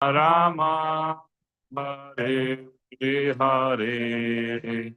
Rama Hare Hare Hare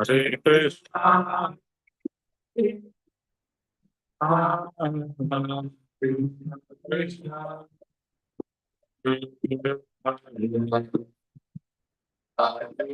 Krishna Krishna Hare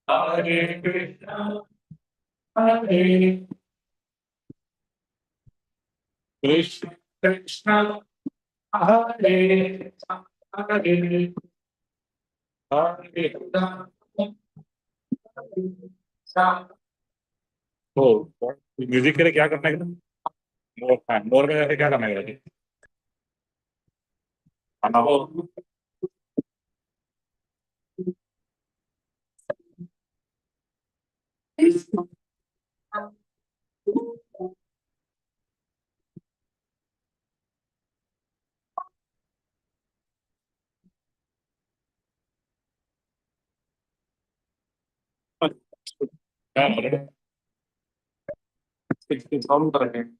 Hare Krishna Hare Krishna Krishna Hare Hare Hare Rama तो music के लिए क्या करना है एकदम? मोर, हाँ, मोर में जैसे क्या करना है? खाना वो क्या कर रहे हैं? कुछ प्रॉब्लम कर रहे हैं?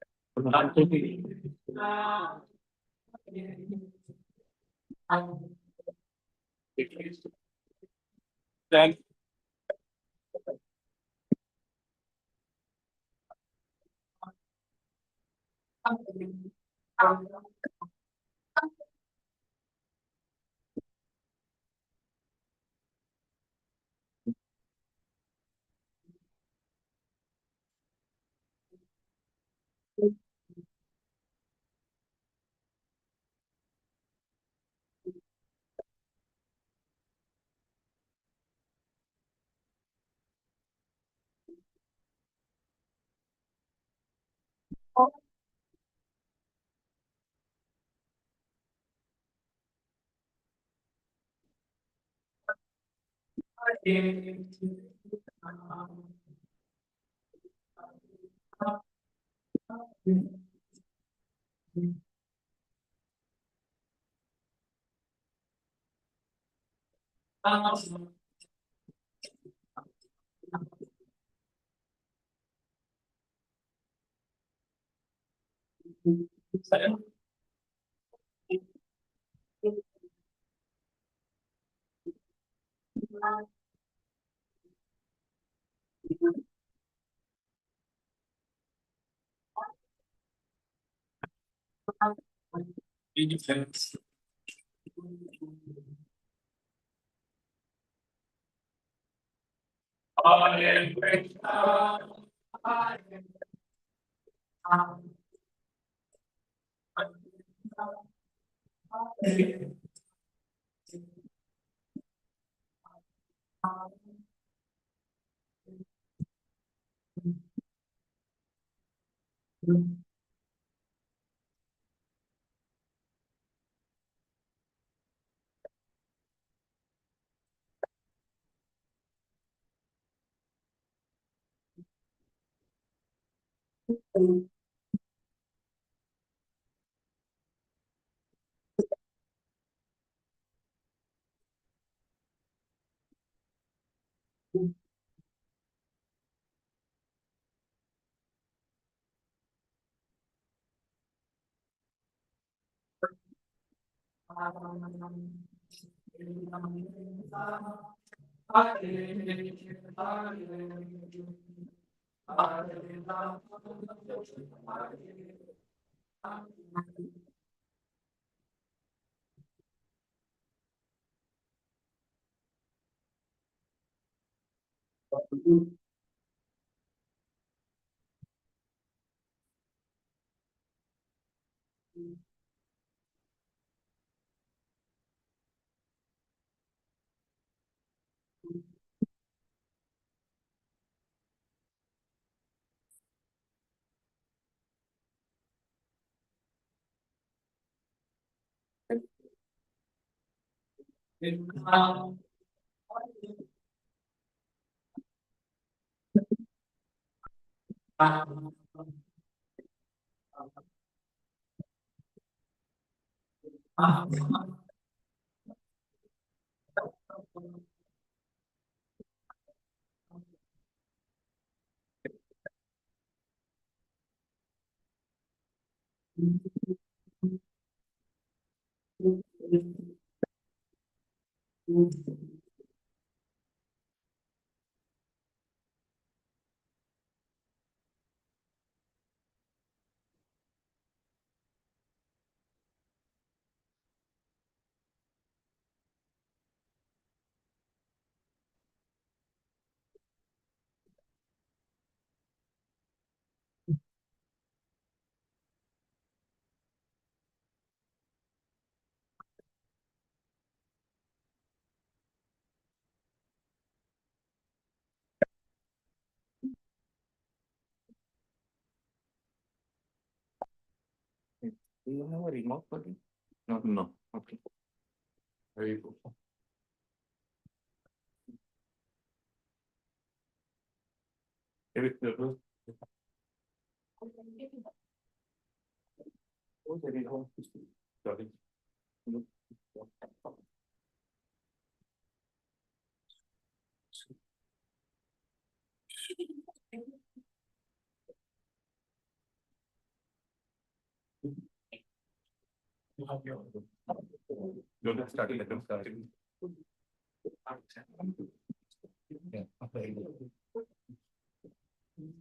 Do you have a remote for it? No, no. Okay. Very good. Maybe the blue. Oh, there you go. Sorry. Don't have starting. Let them start. Yeah. Okay. You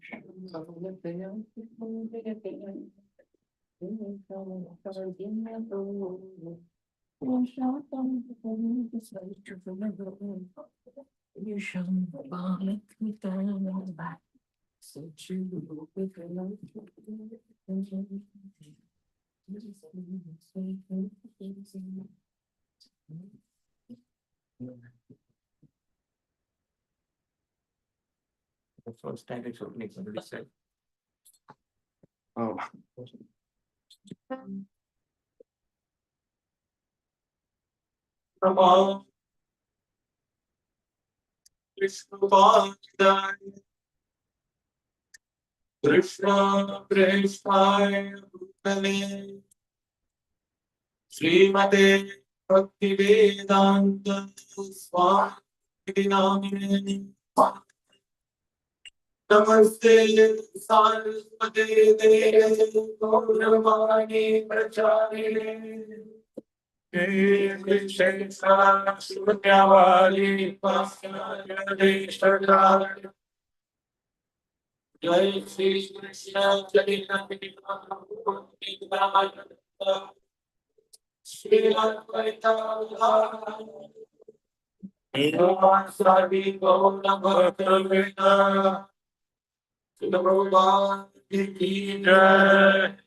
shall let me down. So true with love. The first time it's opening, somebody said. Oh. Namo Krishna Pandai Krishna Prestaya Bhutale Srimate Bhaktivedanta Swami Namine Namaste Saraswate Deve Gauravani Pracharine Krishna Sunyavali Pastyadeshtakar Jai Shri Krishna Chaitanya Shri Advaita Sarvi Gaura Bhakta Prabhupada Ki Jai.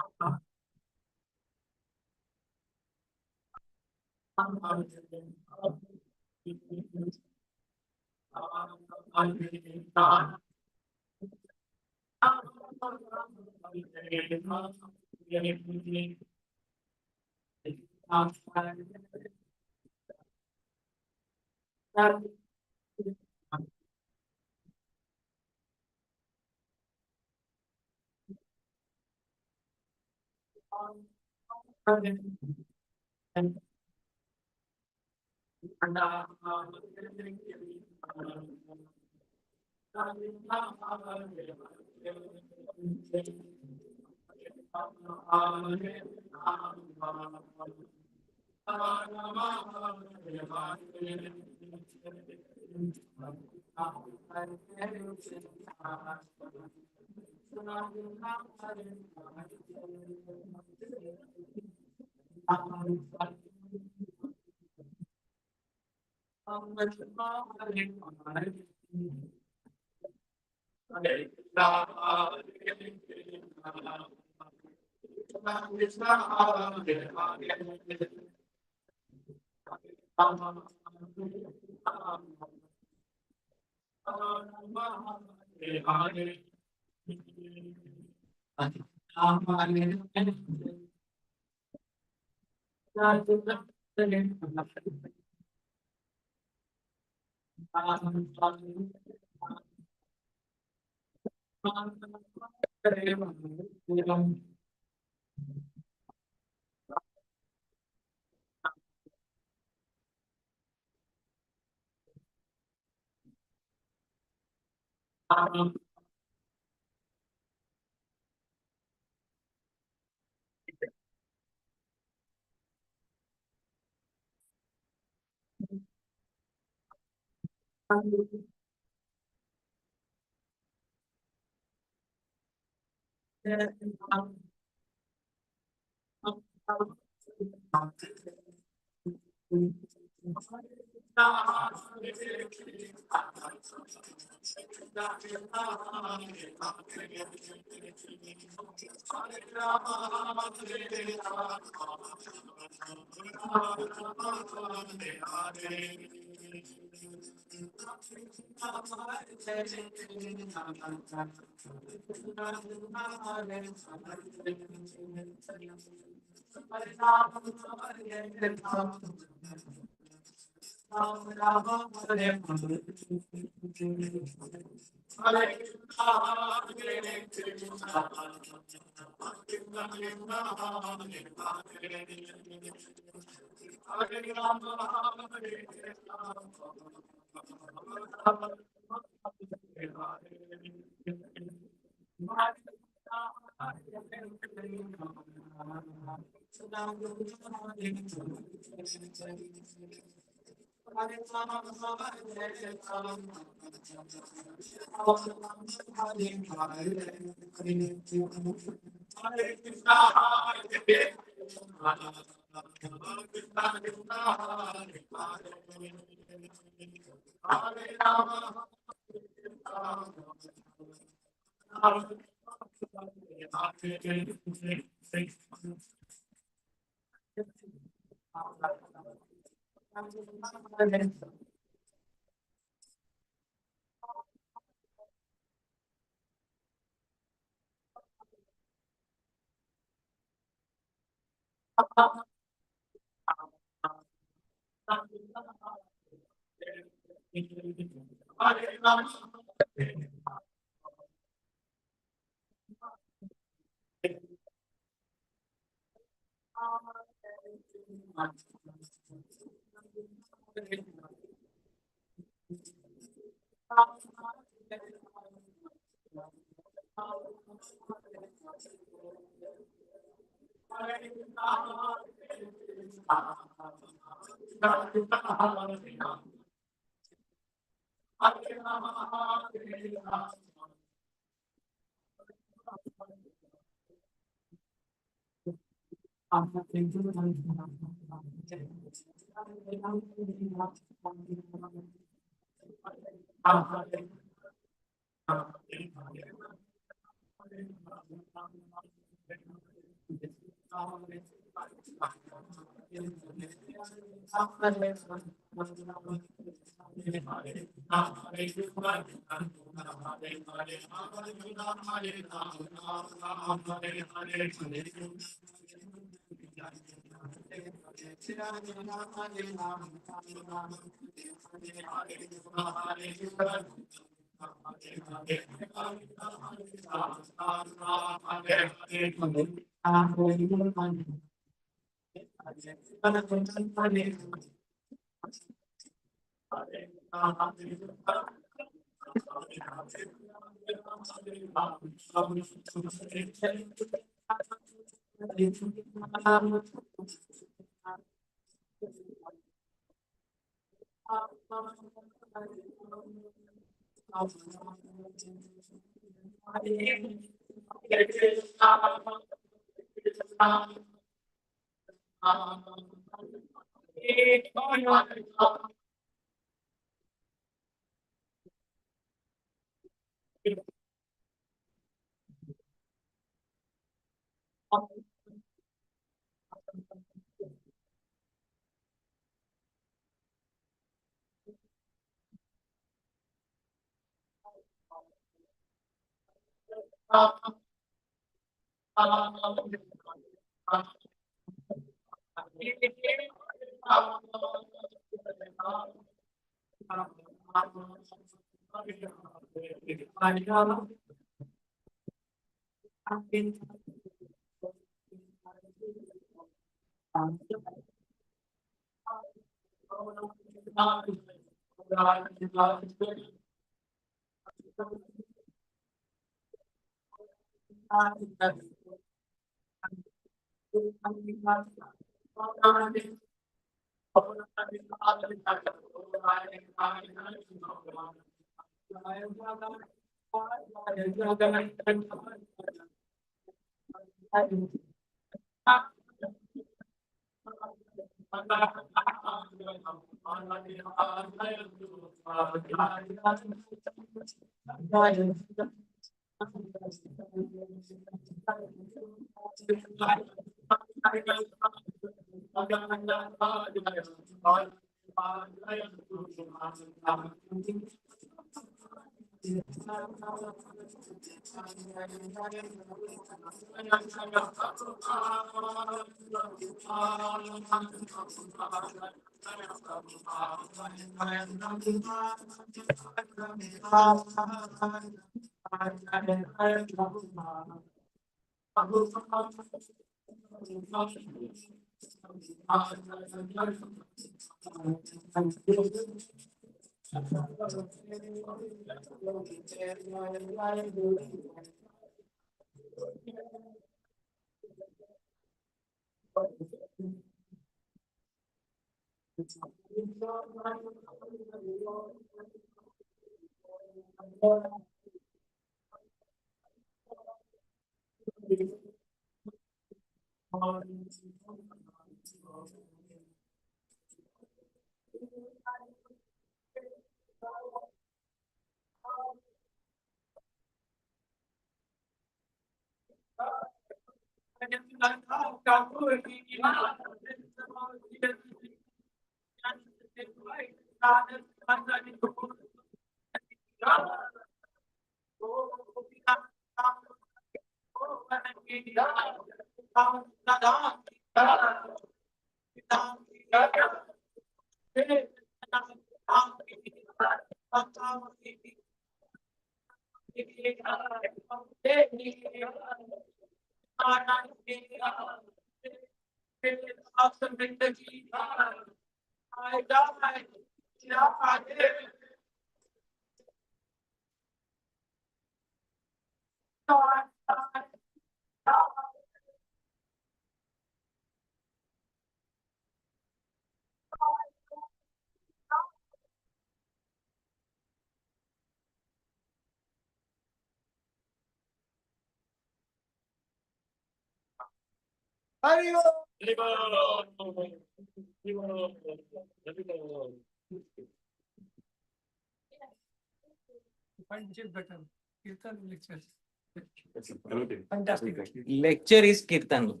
Fantastic. Lecture is Kirtan.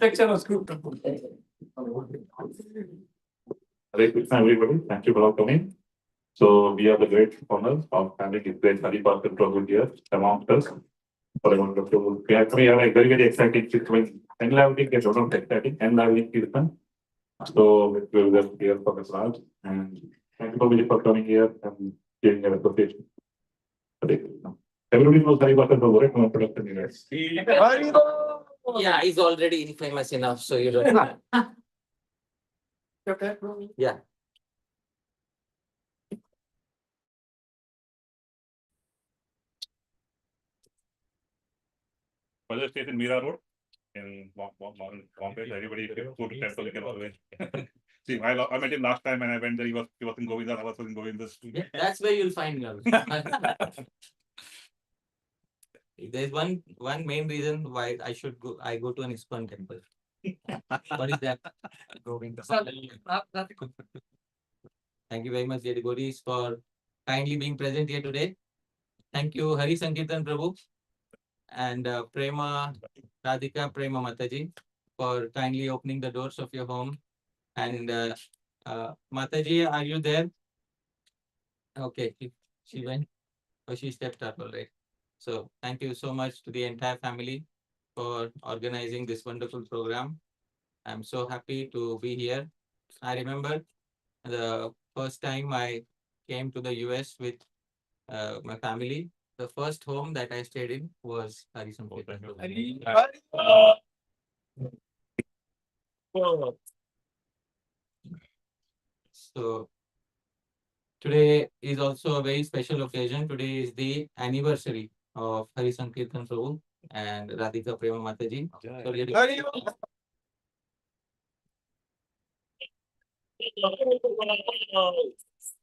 Lecture was good. Hare Krishna, everybody. Thank you for coming. So we are the great honors of having this great Hari Parshad program here amongst us. For a wonderful, we have a very, very exciting Kirtan. And I think it's not exciting. And I think Kirtan. So we will just here for the class. And thank you for coming here and giving your association. Hare Krishna. Everybody knows Hari Parshad program, no production units. Yeah, he's already famous enough, so you don't. Yeah. Further station Mira Road in Bombay. Everybody go to temple, you can always see. I met him last time and I went there. He was in Govinda. I was in Govinda. Yeah, that's where you'll find love. There's one main reason why I go to an ISKCON temple. What is that? Govinda. Thank you very much, dear devotees, for kindly being present here today. Thank you, Hari Sankirtan Prabhu and Prema Radhika Prema Mataji for kindly opening the doors of your home. And Mataji, are you there? Okay, she went. Oh, she stepped up already. So thank you so much to the entire family for organizing this wonderful program. I'm so happy to be here. I remember the first time I came to the US with my family. The first home that I stayed in was Hari Sankirtan. So today is also a very special occasion. Today is the anniversary of Hari Sankirtan Prabhu and Radhika Prema Mataji. So really,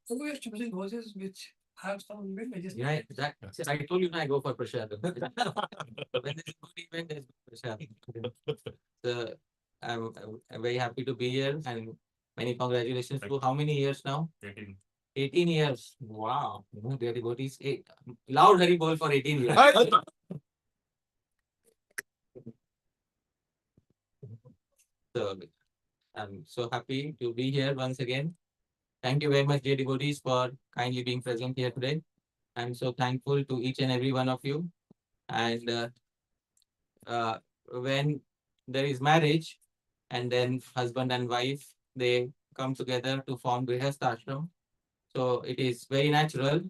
So we are choosing horses which have some images. yeah, exactly. I told you I go for Prashad. When there's a good event, there's Prashad. So I'm very happy to be here and many congratulations to how many years now? 18. 18 years. Wow. Dear devotees, loud Hari Bol for 18 years. So I'm so happy to be here once again. Thank you very much, dear devotees, for kindly being present here today. I'm so thankful to each and every one of you. And when there is marriage and then husband and wife, they come together to form Grihastha Ashram. So it is very natural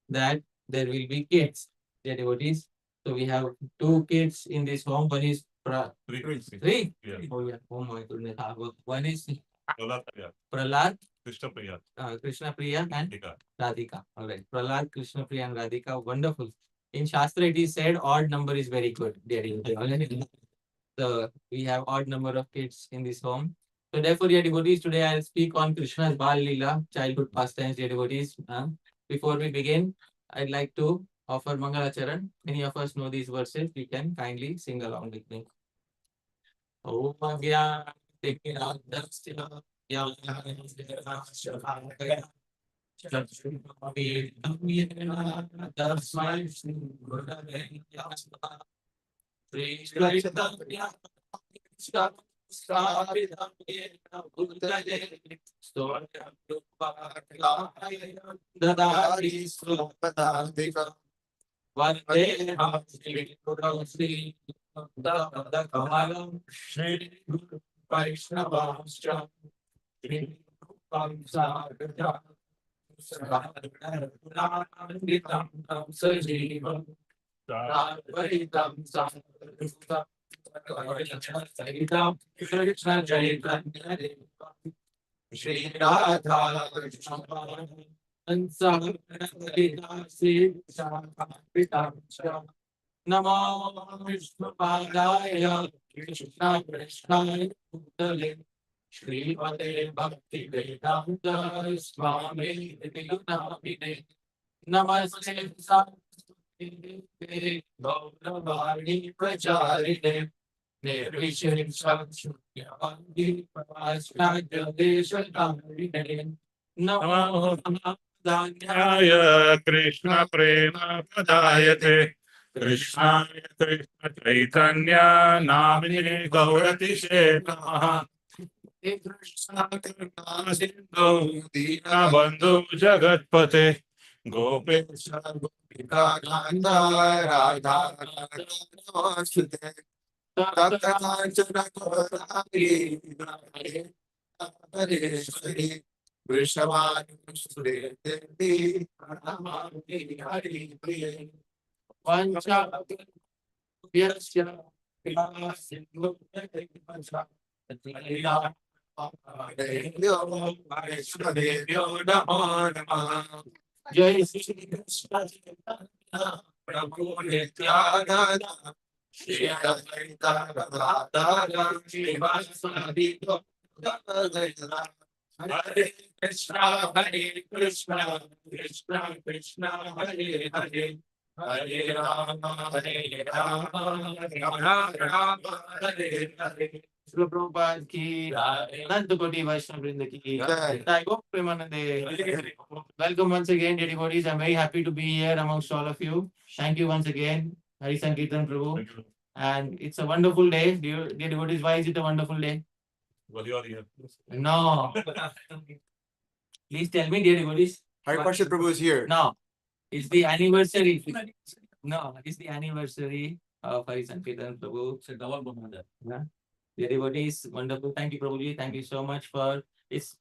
that there will be kids, dear devotees. So we have 2 kids in this home. One is three? Yeah. Oh, yeah. Oh my goodness. One is Yeah. Prahlad, Krishna Priya. Krishna Priya, and Radhika. Radhika. All right. Prahlad, Krishna Priya, and Radhika. Wonderful. In Shastra, it is said odd number is very good. Dear devotees. So we have odd number of kids in this home. So therefore, dear devotees, today I'll speak on Krishna's Bal Leela, childhood pastimes, dear devotees. Before we begin, I'd like to offer Mangalacharan. Many of us know these verses. We can kindly sing along with me. Om Agya Tikya Dasya Shri Chaitanya Sthapitam Yena Bhutale Storyam Rupa Dadari Swapadadika Vandeham Shri Guru Shri Kamalam Shri Guru Vaishnavamscha Shri Rupam Sargata Sarvadhanam Sajivam Sarvaitam Sarvaitam Sahitam Krishna Chaitanya Shri Radha Krishna Namo Vishnu Padaya Krishna Krishna Bhutale Shri Mate Bhakti Vedanta Swami Namine Namaste Saraswati Gauravani Pracharine Nirvishin Sakshunyavandi Prasnaja Deshatarine Namo Danyaya Krishna Prema Pradayate Krishna Krishna Chaitanya Namine Gaurati Namaha Krishna Krishna Sindhu Dina Bandhu Jagatpate Gopesha Gopika Nanda Radha Namaste Tata Kanchana Gaurari Radhareshwari Vrishabhanu Sure Devi Pranamami Hari Priya Vancha Vyasya Sindhu Vancha Vaishnavyo Namo Namah Jai Shri Krishna Chaitanya Prabhu Nityananda Shri Advaita Gadadhara Srivasadi Gauranga Hare Krishna Krishna Krishna Hare Hare Hare Rama Rama Rama Hare Hare Srila Prabhupada ki Ananta Koti Vaishnava Vrinda ki Jai Gop Premanande. Welcome once again, dear devotees. I'm very happy to be here amongst all of you. Thank you once again, Hari Sankirtan Prabhu. And it's a wonderful day. Dear devotees, why is it a wonderful day? Well, you are here. No. Please tell me, dear devotees. Hari Parshad Prabhu is here. No. It's the anniversary. No, it's the anniversary of Hari Sankirtan Prabhu. Yeah. Dear devotees, wonderful. Thank you, Prabhuji. Thank you so much for it's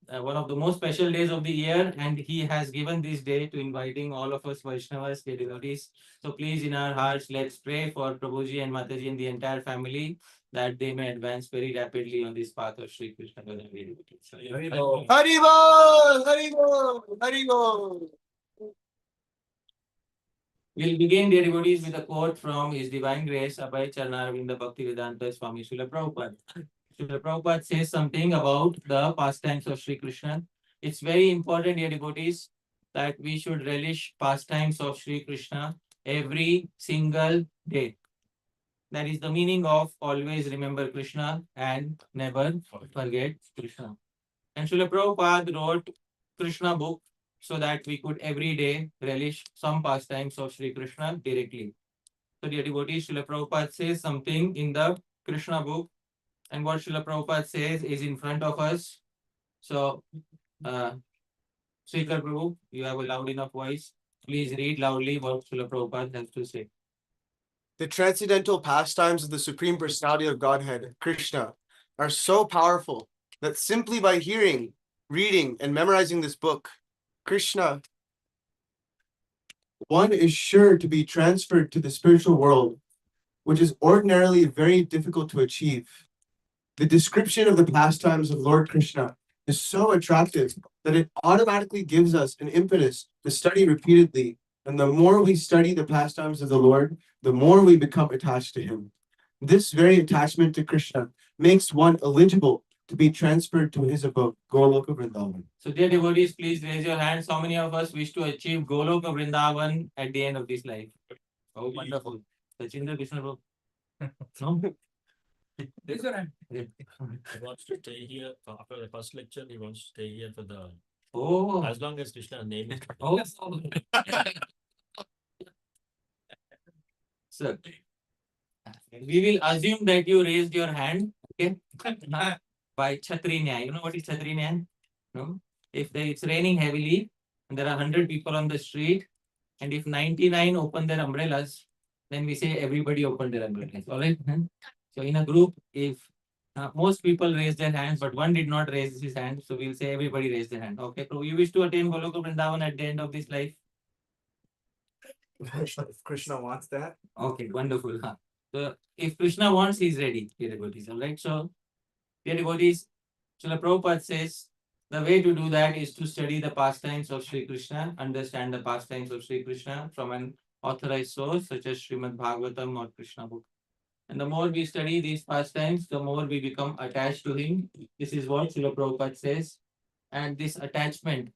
one of the most special days of the year, and he has given this day to inviting all of us Vaishnavas, dear devotees. So please, in our hearts, let's pray for Prabhuji and Mataji and the entire family that they may advance very rapidly on this path of Sri Krishna. Hari Bol! Hari Bol! Hari Bol! We'll begin, dear devotees, with a quote from His Divine Grace, Abhay Charnaravinda Bhaktivedanta Swami Srila Prabhupada. Srila Prabhupada says something about the pastimes of Sri Krishna. It's very important, dear devotees, that we should relish pastimes of Sri Krishna every single day. That is the meaning of always remember Krishna and never forget Krishna. And Srila Prabhupada wrote Krishna book so that we could every day relish some pastimes of Sri Krishna directly. So, dear devotees, Srila Prabhupada says something in the Krishna book, and what Srila Prabhupada says is in front of us. So, Srikar Prabhu, you have a loud enough voice. Please read loudly what Srila Prabhupada has to say. The transcendental pastimes of the Supreme Personality of Godhead, Krishna, are so powerful that simply by hearing, reading, and memorizing this book, Krishna, one is sure to be transferred to the spiritual world, which is ordinarily very difficult to achieve. The description of the pastimes of Lord Krishna is so attractive that it automatically gives us an impetus to study repeatedly. And the more we study the pastimes of the Lord, the more we become attached to him. This very attachment to Krishna makes one eligible to be transferred to his abode, Goloka Vrindavan. So, dear devotees, please raise your hands. How many of us wish to achieve Goloka Vrindavan at the end of this life? Oh, wonderful. Sachindra Krishna Prabhu. No? Raise your hand. He wants to stay here after the first lecture. He wants to stay here for the Oh. as long as Krishna name is. Oh. Sir. We will assume that you raised your hand, okay? By Chhatri Nyaya. You know what is Chhatri Nyaya? No? If it's raining heavily and there are 100 people on the street, and if 99 open their umbrellas, then we say everybody open their umbrellas. All right? So in a group, if most people raise their hands, but one did not raise his hand, so we'll say everybody raise their hand. Okay, so you wish to attain Goloka Vrindavan at the end of this life? If Krishna wants that. Okay, wonderful. So if Krishna wants, he's ready, dear devotees. All right. So, dear devotees, Srila Prabhupada says the way to do that is to study the pastimes of Sri Krishna, understand the pastimes of Sri Krishna from an authorized source such as Srimad Bhagavatam or Krishna book. And the more we study these pastimes, the more we become attached to him. This is what Srila Prabhupada says. And this attachment,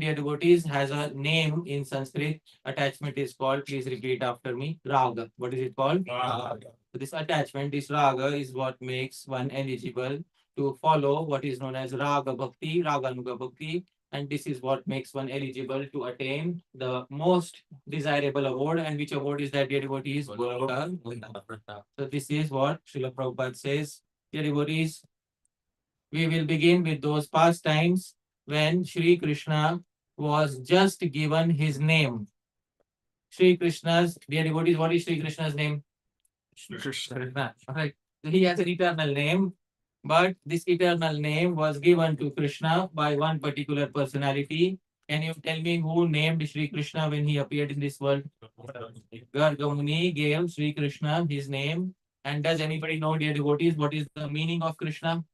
dear devotees, has a name in Sanskrit. Attachment is called, please repeat after me, raga. What is it called? Raga. So this attachment, this raga, is what makes one eligible to follow what is known as raga bhakti, raganuga bhakti, and this is what makes one eligible to attain the most desirable award. And which award is that, dear devotees? Goloka Vrindavan. So this is what Srila Prabhupada says. Dear devotees, we will begin with those pastimes when Sri Krishna was just given his name. Sri Krishna's, dear devotees, what is Sri Krishna's name? Krishna. Alright. So he has an eternal name, but this eternal name was given to Krishna by one particular personality. Can you tell me who named Sri Krishna when he appeared in this world? Garga Muni gave Sri Krishna his name. And does anybody know, dear devotees, what is the meaning of Krishna?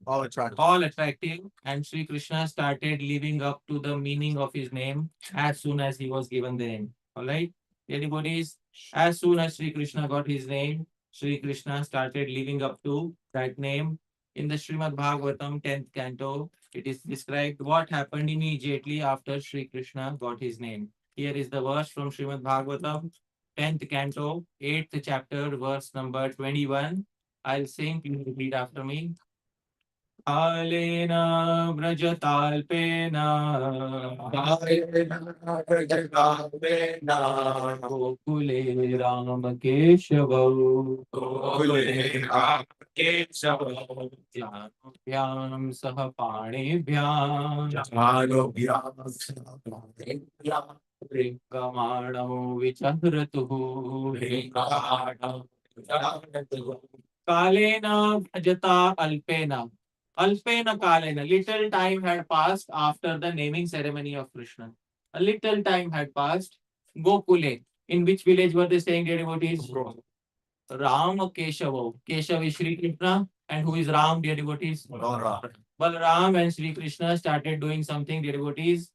All attractive. All attractive, and Sri Krishna started living up to the meaning of his name as soon as he was given the name. All right, devotees, as soon as Sri Krishna got his name, Sri Krishna started living up to that name. In the Srimad Bhagavatam 10th canto, it is described what happened immediately after Sri Krishna got his name. Here is the verse from Srimad Bhagavatam 10th canto, 8th chapter, verse number 21. I'll sing, please repeat after me. कालेन व्रजताल्पेन गोकुले रामकेशवौ जानोभ्यां सह पाणिभ्यां ऋक्कमाणौ विचहृतुः कालेन भजता अल्पेन. Alpena Kalena, little time had passed after the naming ceremony of Krishna. A little time had passed. Gokule. In which village were they staying, dear devotees? Ram Keshava. Keshav is Sri Krishna. And who is Ram, dear devotees? Balaram and Sri Krishna started doing something, dear devotees.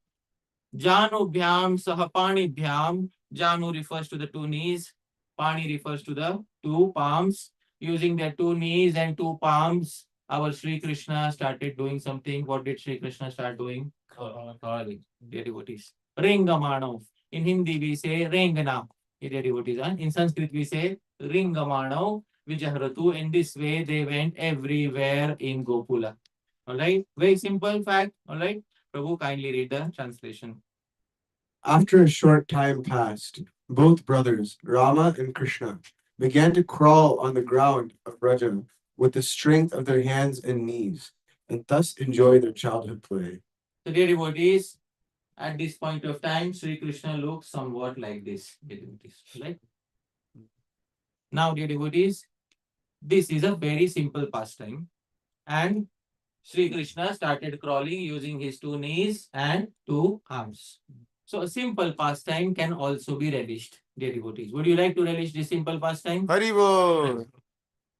Janu Bhyam Sahapani Bhyam. Janu refers to the two knees. Pani refers to the two palms. Using their two knees and two palms, our Sri Krishna started doing something. What did Sri Krishna start doing? Calling, dear devotees. Ringamano. In Hindi we say Rengana, dear devotees. In Sanskrit we say Ringamano Vijahratu. In this way they went everywhere in Gokula. Alright, very simple fact. Alright, Prabhu, kindly read the translation. After a short time passed, both brothers, Rama and Krishna, began to crawl on the ground of Braja with the strength of their hands and knees, and thus enjoy their childhood play. So, dear devotees, at this point of time, Sri Krishna looks somewhat like this, dear devotees, right? Now, dear devotees, this is a very simple pastime, and Sri Krishna started crawling using his two knees and two arms. So, a simple pastime can also be relished, dear devotees. Would you like to relish this simple pastime? Haribol.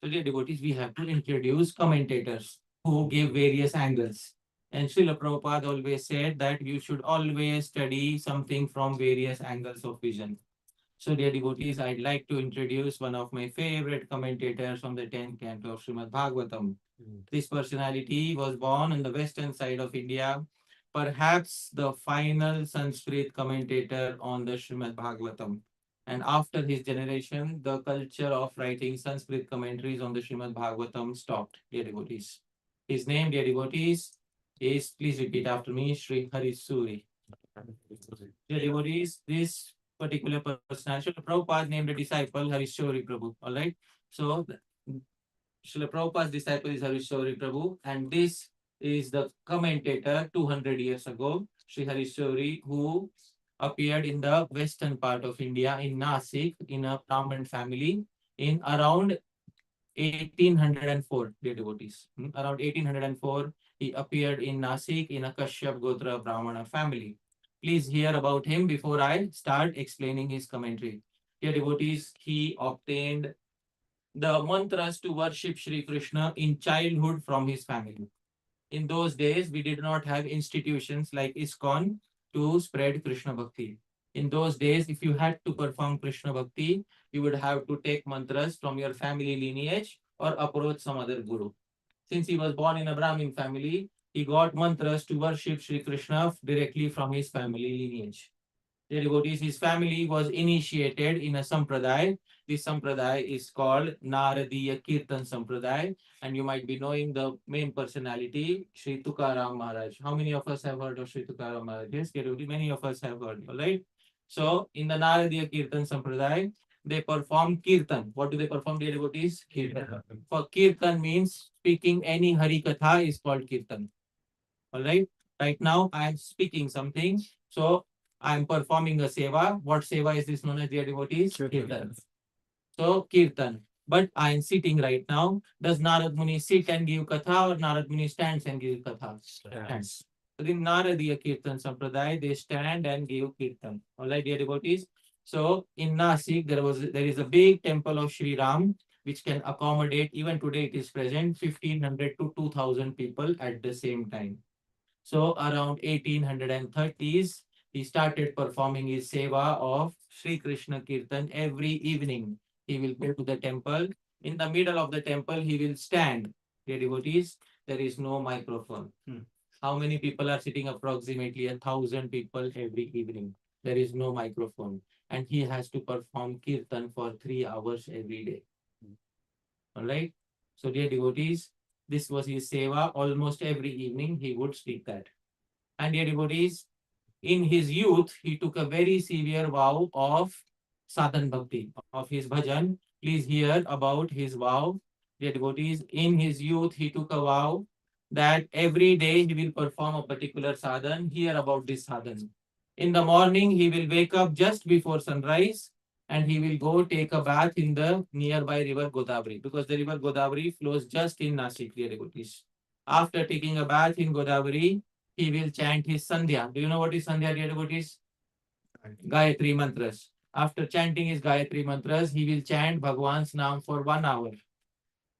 So, dear devotees, we have to introduce commentators who give various angles. And Srila Prabhupada always said that you should always study something from various angles of vision. So, dear devotees, I'd like to introduce one of my favorite commentators from the 10th canto of Srimad Bhagavatam. This personality was born on the western side of India, perhaps the final Sanskrit commentator on the Srimad Bhagavatam. And after his generation, the culture of writing Sanskrit commentaries on the Srimad Bhagavatam stopped, dear devotees. His name, dear devotees, is, please repeat after me, Sri Hari Suri. Dear devotees, this particular personality. Srila Prabhupada named a disciple Harishori Prabhu. All right. So Srila Prabhupada's disciple is Harishori Prabhu, and this is the commentator 200 years ago, Sri Harishori, who appeared in the western part of India in Nasik in a Brahmin family in around 1804, dear devotees. Around 1804, he appeared in Nasik in a Kashyap Gotra Brahmana family. Please hear about him before I start explaining his commentary. Dear devotees, he obtained the mantras to worship Sri Krishna in childhood from his family. In those days, we did not have institutions like ISKCON to spread Krishna Bhakti. In those days, if you had to perform Krishna Bhakti, you would have to take mantras from your family lineage or approach some other guru. Since he was born in a Brahmin family, he got mantras to worship Sri Krishna directly from his family lineage. The devotees, his family was initiated in a sampradaya. This sampradaya is called Naradiya Kirtan Sampradaya, and you might be knowing the main personality, Sri Tukaram Maharaj. How many of us have heard of Sri Tukaram Maharaj? Yes, devotees, many of us have heard, all right? So, in the Naradiya Kirtan Sampradaya, they perform Kirtan. What do they perform, dear devotees? Kirtan. For Kirtan means speaking any Hari Katha is called Kirtan. All right. Right now, I am speaking something. So, I am performing a seva. What seva is this known as, dear devotees? Kirtan. So, Kirtan. But I am sitting right now. Does Narad Muni sit and give katha, or Narad Muni stands and give katha? Stands. So, in Naradiya Kirtan Sampradaya, they stand and give Kirtan. All right, dear devotees. So, in Nasik, there is a big temple of Sri Ram, which can accommodate, even today it is present, 1500 to 2000 people at the same time. So around 1830s, he started performing his seva of Sri Krishna Kirtan every evening. He will go to the temple. In the middle of the temple, he will stand. Dear devotees, there is no microphone. How many people are sitting? Approximately 1,000 people every evening. There is no microphone. And he has to perform Kirtan for 3 hours every day. All right. So, dear devotees, this was his seva. Almost every evening, he would speak that. And dear devotees, in his youth, he took a very severe vow of sadhan bhakti, of his bhajan. Please hear about his vow. Dear devotees, in his youth, he took a vow that every day he will perform a particular sadhan. Hear about this sadhan. In the morning, he will wake up just before sunrise and he will go take a bath in the nearby river Godavari, because the river Godavari flows just in Nasik, dear devotees. After taking a bath in Godavari, he will chant his Sandhya. Do you know what is Sandhya, dear devotees? Gayatri mantras. After chanting his Gayatri mantras, he will chant Bhagwan's Naam for 1 hour.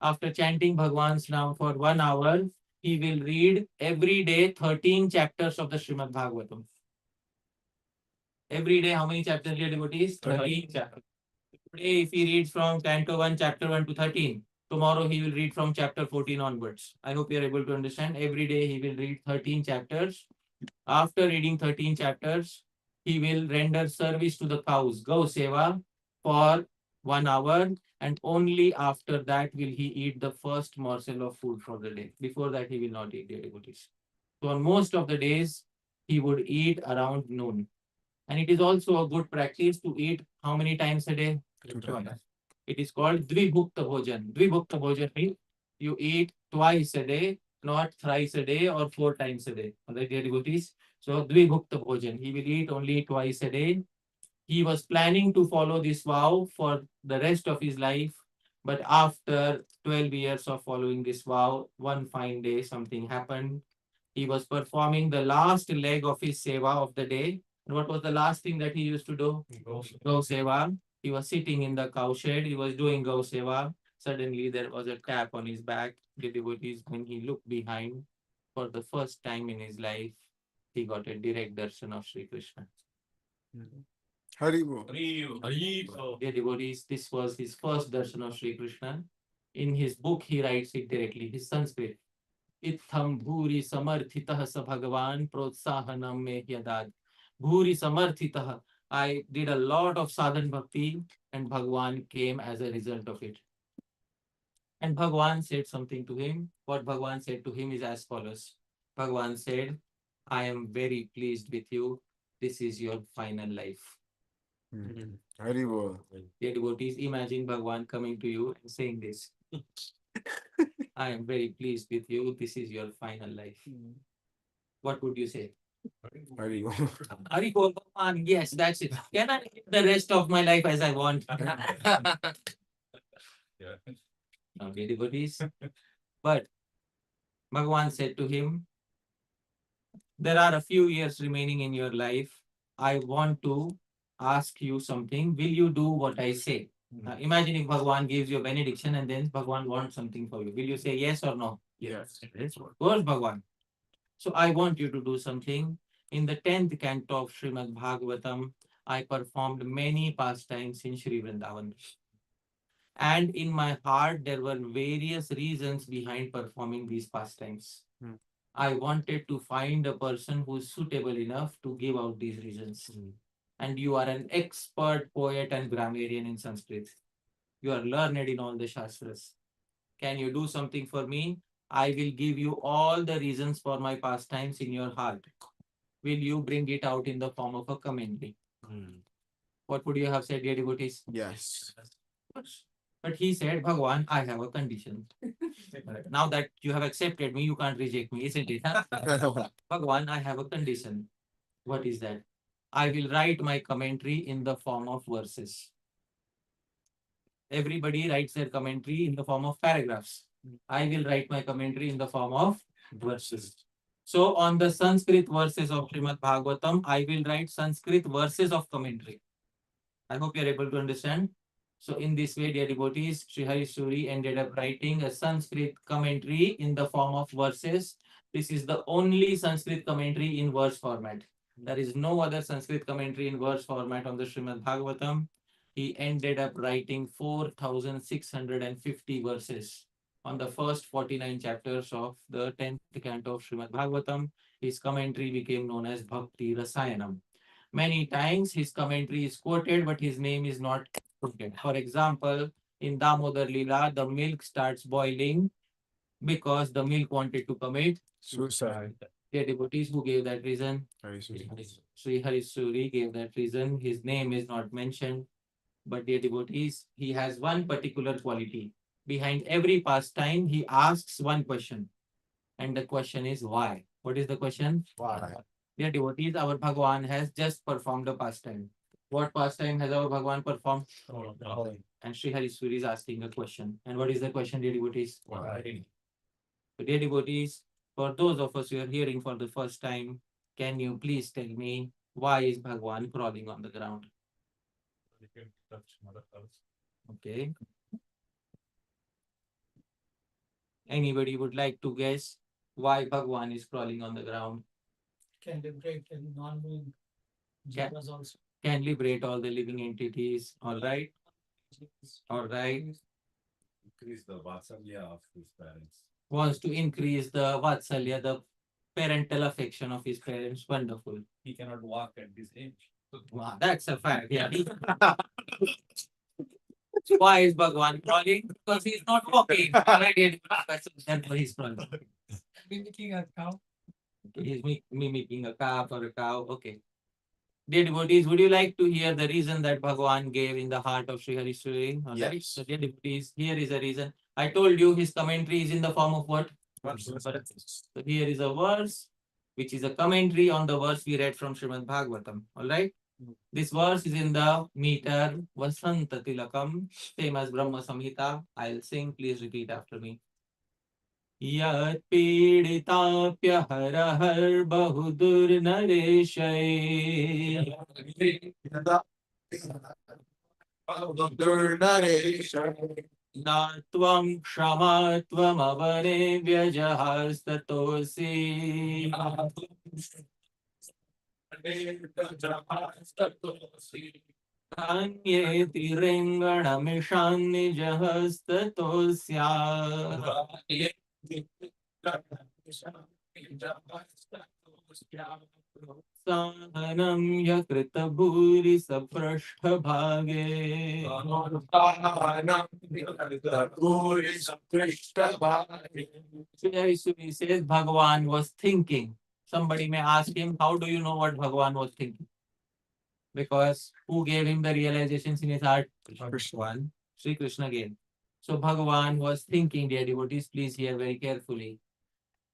After chanting Bhagwan's Naam for 1 hour, he will read every day 13 chapters of the Srimad Bhagavatam. Every day, how many chapters, dear devotees? 13 chapters. Today, if he reads from Canto 1, Chapter 1 to 13, tomorrow he will read from Chapter 14 onwards. I hope you are able to understand. Every day he will read 13 chapters. After reading 13 chapters, he will render service to the cows, Gau Seva, for 1 hour, and only after that will he eat the first morsel of food for the day. Before that, he will not eat, dear devotees. So on most of the days, he would eat around noon. And it is also a good practice to eat how many times a day? Twice. It is called Dvibhukta Bhojan. Dvibhukta Bhojan means you eat twice a day, not thrice a day or 4 times a day. All right, dear devotees. So Dvibhukta Bhojan. He will eat only twice a day. He was planning to follow this vow for the rest of his life. But after 12 years of following this vow, one fine day something happened. He was performing the last leg of his seva of the day. And what was the last thing that he used to do? Gau seva. He was sitting in the cow shed. He was doing Gau seva. Suddenly there was a tap on his back. The devotees, when he looked behind, for the first time in his life, he got a direct darshan of Sri Krishna. Haribo. Dear devotees, this was his first darshan of Sri Krishna. In his book, he writes it directly, his Sanskrit. Itham bhuri samarthitah sa bhagavan protsahanam me hyadad. Bhuri samarthitah. I did a lot of sadhan bhakti and Bhagwan came as a result of it. And Bhagwan said something to him. What Bhagwan said to him is as follows. Bhagwan said, I am very pleased with you. This is your final life. Hari Bol. Dear devotees, imagine Bhagwan coming to you and saying this. I am very pleased with you. This is your final life. What would you say? Hari Bol. Hari Bol Bhagwan, yes, that's it. Can I live the rest of my life as I want? Now, dear devotees. But Bhagwan said to him, there are a few years remaining in your life. I want to ask you something. Will you do what I say? Now, imagine if Bhagwan gives you a benediction and then Bhagwan wants something for you. Will you say yes or no? Yes. Of course, Bhagwan. So I want you to do something. In the 10th canto of Srimad Bhagavatam, I performed many pastimes in Sri Vrindavan. And in my heart, there were various reasons behind performing these pastimes. I wanted to find a person who is suitable enough to give out these reasons. And you are an expert poet and grammarian in Sanskrit. You are learned in all the Shastras. Can you do something for me? I will give you all the reasons for my pastimes in your heart. Will you bring it out in the form of a commentary? What would you have said, dear devotees? Yes. But he said, Bhagwan, I have a condition. Now that you have accepted me, you can't reject me, isn't it? Huh? Bhagwan, I have a condition. What is that? I will write my commentary in the form of verses. Everybody writes their commentary in the form of paragraphs. I will write my commentary in the form of verses. So on the Sanskrit verses of Srimad Bhagavatam, I will write Sanskrit verses of commentary. I hope you are able to understand. So in this way, dear devotees, Sri Hari Suri ended up writing a Sanskrit commentary in the form of verses. This is the only Sanskrit commentary in verse format. There is no other Sanskrit commentary in verse format on the Srimad Bhagavatam. He ended up writing 4,650 verses on the first 49 chapters of the 10th canto of Srimad Bhagavatam. His commentary became known as Bhakti Rasayanam. Many times his commentary is quoted, but his name is not quoted. For example, in Damodar Lila, the milk starts boiling because the milk wanted to commit Suicide. The devotees who gave that reason, Hari Suri. Sri Hari Suri gave that reason. His name is not mentioned, but dear devotees, he has one particular quality. Behind every pastime, he asks one question, and the question is why. What is the question? Why? Dear devotees, our Bhagwan has just performed a pastime. What pastime has our Bhagwan performed? And Sri Hari Suri is asking a question. And what is the question, dear devotees? Why? So, dear devotees, for those of us who are hearing for the first time, can you please tell me why is Bhagwan crawling on the ground? Okay. Anybody would like to guess why Bhagwan is crawling on the ground? Can liberate the non-living Yeah. jivas also. Can liberate all the living entities. All right. All right. Increase the vatsalya of his parents. Wants to increase the Vatsalya, the parental affection of his parents. Wonderful. He cannot walk at this age. Wow, that's a fact. Yeah. Why is Bhagwan crawling? Because he's not walking. Already, therefore he's crawling. Mimicking a cow. He's mimicking a calf or a cow. Okay. Dear devotees, would you like to hear the reason that Bhagwan gave in the heart of Sri Hari Suri? Yes. So, dear devotees, here is a reason. I told you his commentary is in the form of what? So here is a verse, which is a commentary on the verse we read from Srimad Bhagavatam. All right. This verse is in the meter Vasanta Tilakam, same as Brahma Samhita. I'll sing. Please repeat after me. Yat piditapya har har bahudur nareshay. Natvam kshamatvam avare vyajahastatosi. Kanyeti ringanamishan nijahastatosia. Sahanam yakrita bhuri saprashtha bhage. He says Bhagavan was thinking. Somebody may ask him, how do you know what Bhagavan was thinking? Because who gave him the realizations in his heart? Krishna. One, Sri Krishna gave. So Bhagavan was thinking, dear devotees, please hear very carefully.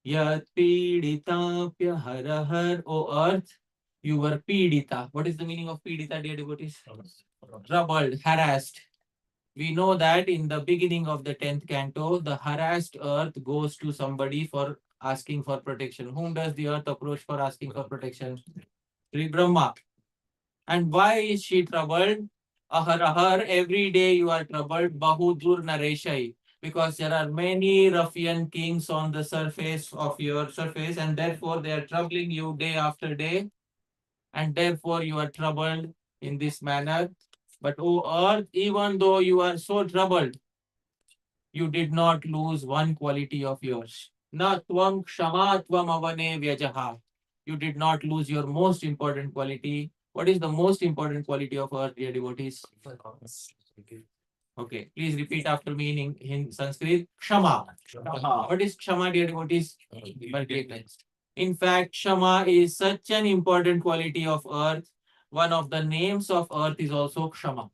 Yat piditapya harahar, O earth, you were pidita. What is the meaning of pidita, dear devotees? Troubled, harassed. We know that in the beginning of the 10th canto, the harassed earth goes to somebody for asking for protection. Whom does the earth approach for asking for protection? Sri Brahma. And why is she troubled? Ahar, every day you are troubled. Bahudur Nareshai. Because there are many ruffian kings on the surface of your surface, and therefore they are troubling you day after day, and therefore you are troubled in this manner. But O earth, even though you are so troubled, you did not lose one quality of yours. Na tvam kshamatvam avane vyajaha. You did not lose your most important quality. What is the most important quality of earth, dear devotees? Okay, please repeat after me in Sanskrit. Kshama. What is Kshama, dear devotees? Forgiveness. In fact, Kshama is such an important quality of earth. One of the names of earth is also Kshama.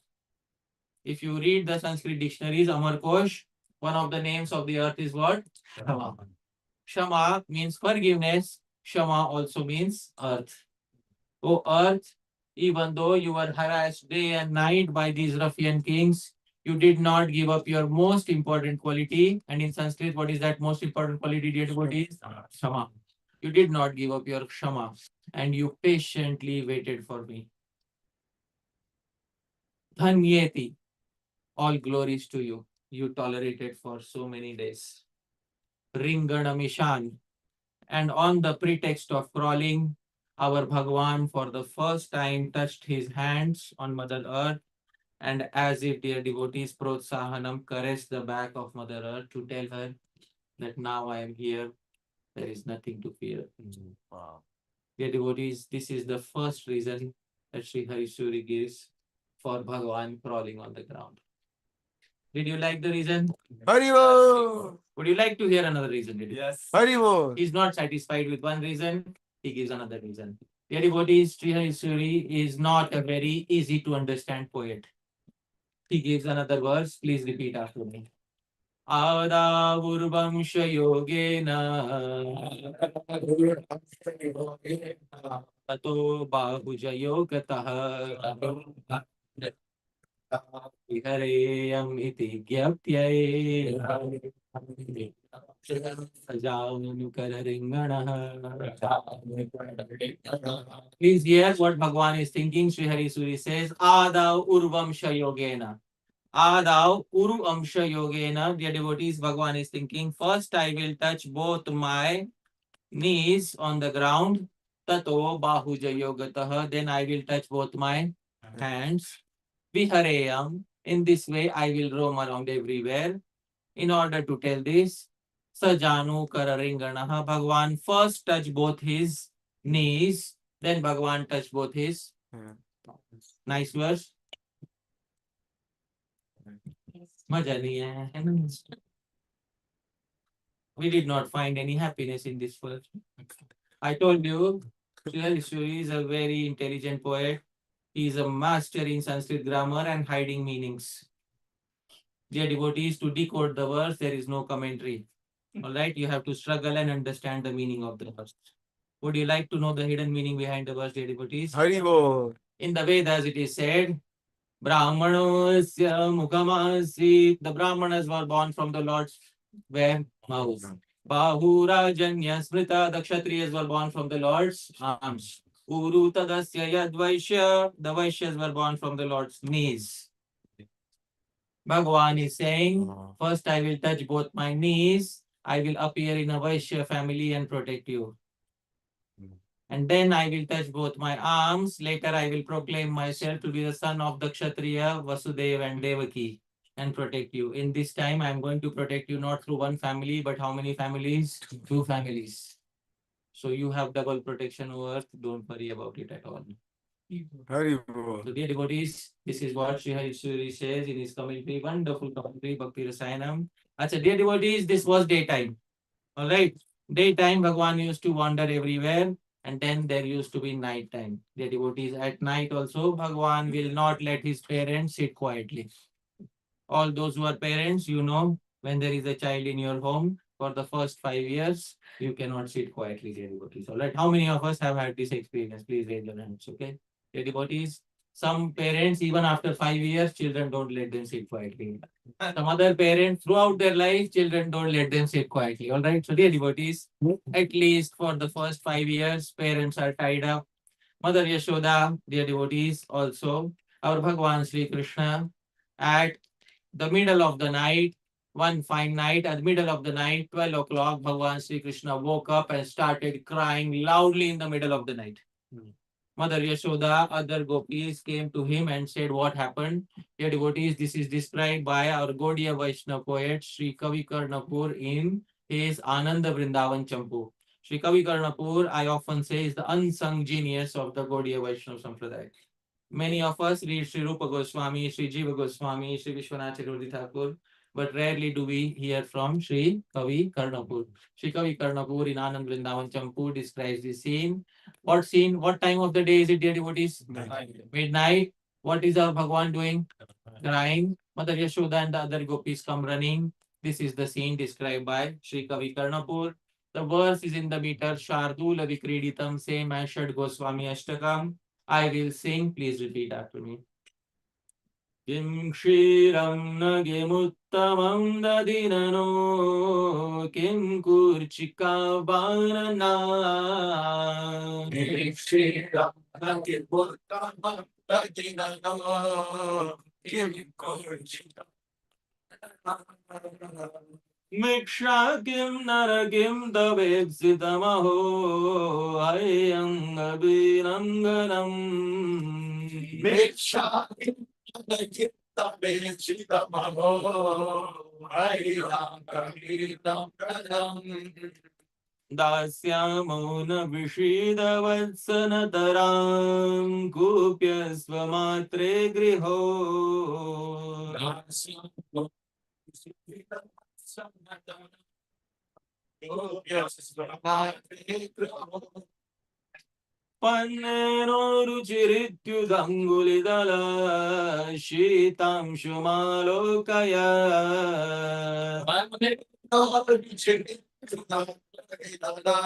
If you read the Sanskrit dictionaries, Amarkosh, one of the names of the earth is what? Kshama. Kshama means forgiveness. Kshama also means earth. O earth, even though you were harassed day and night by these ruffian kings, you did not give up your most important quality. And in Sanskrit, what is that most important quality, dear devotees? Kshama. You did not give up your kshama, and you patiently waited for me. Dhanyeti. All glories to you. You tolerated for so many days. Ringanamishan. And on the pretext of crawling, our Bhagwan for the first time touched his hands on Mother Earth, and as if dear devotees Protsahanam caressed the back of Mother Earth to tell her that now I am here, there is nothing to fear. Wow. Dear devotees, this is the first reason that Sri Harishuri gives for Bhagwan crawling on the ground. Did you like the reason? Haribo! Would you like to hear another reason? Yes. Haribo! He is not satisfied with one reason, he gives another reason. Dear devotees, Sri Harishuri is not a very easy to understand poet. He gives another verse, please repeat after me. Ada urvamsha yogena tato bahujayo gataha vihareyam iti gyaptyai Please hear what Bhagwan is thinking. Sri Harisuri says, Adav urvamsha yogena. Adav uru amsha yogena. Dear devotees, Bhagwan is thinking, first I will touch both my knees on the ground. Tato bahuja yogataha. Then I will touch both my hands. Vihareyam. In this way, I will roam around everywhere. In order to tell this, Sajanu Kararinganaha, Bhagwan first touch both his knees, then Bhagwan touch both his. Nice verse. Maja nahi hai, hai na? We did not find any happiness in this verse. I told you, Sri Harishwari is a very intelligent poet. He is a master in Sanskrit grammar and hiding meanings. Dear devotees, to decode the verse, there is no commentary. All right, you have to struggle and understand the meaning of the verse. Would you like to know the hidden meaning behind the verse, dear devotees? Haribo! In the Vedas, it is said, Brahmanasya Mukhamasi. The Brahmanas were born from the Lord's where? Mouth. Bahurajanya Smrita. The Kshatriyas were born from the Lord's arms. Uru Tadasya Yadvaishya. The Vaishyas were born from the Lord's knees. Bhagavan is saying, first I will touch both my knees. I will appear in a Vaishya family and protect you. And then I will touch both my arms. Later I will proclaim myself to be the son of the Kshatriya, Vasudeva and Devaki and protect you. In this time I am going to protect you not through one family, but how many families? Two families. So you have double protection over earth. Don't worry about it at all. Haribo! So dear devotees, this is what Sri Harishwari says in his commentary, wonderful commentary, Bhakti Rasayanam. Achha, dear devotees, this was daytime. All right. Daytime, Bhagwan used to wander everywhere. And then there used to be night time. The devotees at night also, Bhagwan will not let his parents sit quietly. All those who are parents, you know, when there is a child in your home for the first 5 years, you cannot sit quietly, dear devotees. All right. How many of us have had this experience? Please raise your hands, okay? Dear devotees, some parents, even after 5 years, children don't let them sit quietly. Some other parents, throughout their life, children don't let them sit quietly. All right. So, dear devotees, at least for the first 5 years, parents are tied up. Mother Yashoda, dear devotees, also our Bhagwan Sri Krishna, at the middle of the night, one fine night, at the middle of the night, 12 o'clock, Bhagwan Sri Krishna woke up and started crying loudly in the middle of the night. Mother Yashoda, other gopis came to him and said, what happened? Dear devotees, this is described by our Gaudiya Vaishnava poet Sri Kavi Karnapur in his Ananda Vrindavan Champu. Sri Kavi Karnapur, I often say, is the unsung genius of the Gaudiya Vaishnava Sampradaya. Many of us read Sri Rupa Goswami, Sri Jiva Goswami, Sri Vishwanath Chaturvedi Thakur, but rarely do we hear from Sri Kavi Karnapur. Sri Kavi Karnapur in Anand Vrindavan Champu describes the scene. What scene? What time of the day is it, dear devotees? Midnight. What is our Bhagwan doing? Crying. Mother Yashoda and the other gopis come running. This is the scene described by Sri Kavi Karnapur. The verse is in the meter Shardula Vikriditam, same as Shad Goswami Ashtakam. I will sing. Please repeat after me. Kim Kshiram Nagimuttamam Dadinano Kim Kurchika Banana Kim Kshiram Nagimuttamam Dadinano Kim Kurchika Mikshakim Naragim Davepsidamaho Ayangabiranganam Mikshakim Naragim Davepsidamaho Ayangabiranganam Dasyamo na Vishidavatsanatarang Kupyasva matre griho Dasyamo Panneno ruchirityudangulidala Shitam shumalokaya Panneno ruchirityudangulidala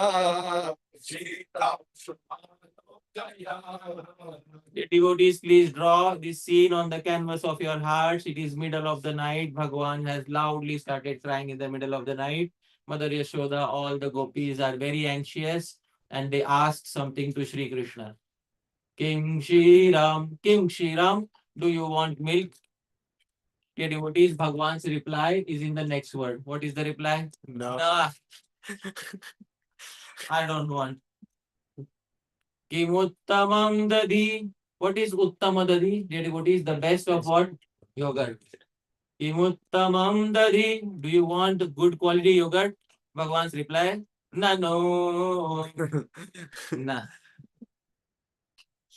Shitam shumalokaya. Devotees, please draw this scene on the canvas of your hearts. It is middle of the night. Bhagwan has loudly started crying in the middle of the night. Mother Yashoda, all the gopis are very anxious and they ask something to Sri Krishna. King Shiram, do you want milk? Dear devotees, Bhagwan's reply is in the next word. What is the reply? No. Nah, I don't want. Kim Uttamam Dadi. What is Uttama Dadi? Dear devotees, the best of what? Yogurt. Kim Uttamam Dadi. Do you want good quality yogurt? Bhagwan's reply? No. Nah.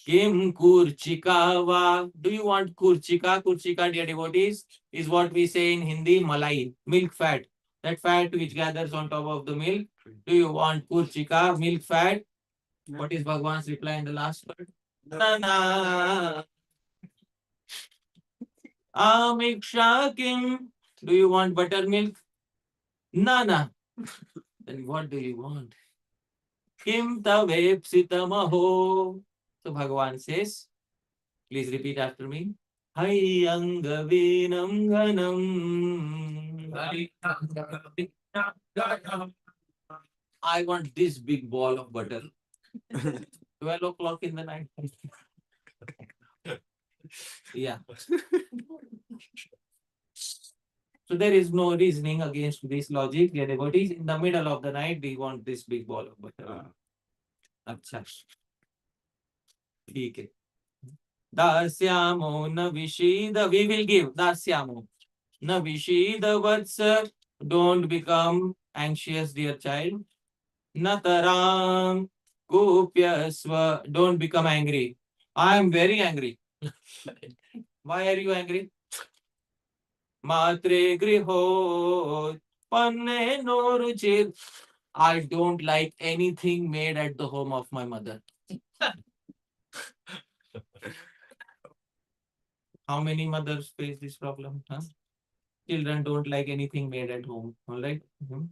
Kim Kurchika va. Do you want Kurchika? Kurchika, dear devotees, is what we say in Hindi, malai, milk fat. That fat which gathers on top of the milk. Do you want Kurchika, milk fat? What is Bhagwan's reply in the last word? Na. Amiksha Kim. Do you want buttermilk? Na. Then what do you want? Kim tavepsitamaho. So Bhagwan says, please repeat after me. Hayangavinam ganam. I want this big ball of butter. 12 o'clock in the night. Yeah. So there is no reasoning against this logic. Dear devotees, in the middle of the night, we want this big ball of butter. Acha. ठीक है. Dasyamo na vishida. We will give. Dasyamo. Na vishida vatsa. Don't become anxious, dear child. Nataram kupyasva. Don't become angry. I am very angry. Why are you angry? Matre griho panne no ruchir I don't like anything made at the home of my mother. How many mothers face this problem? Huh? Children don't like anything made at home. All right. Mhm.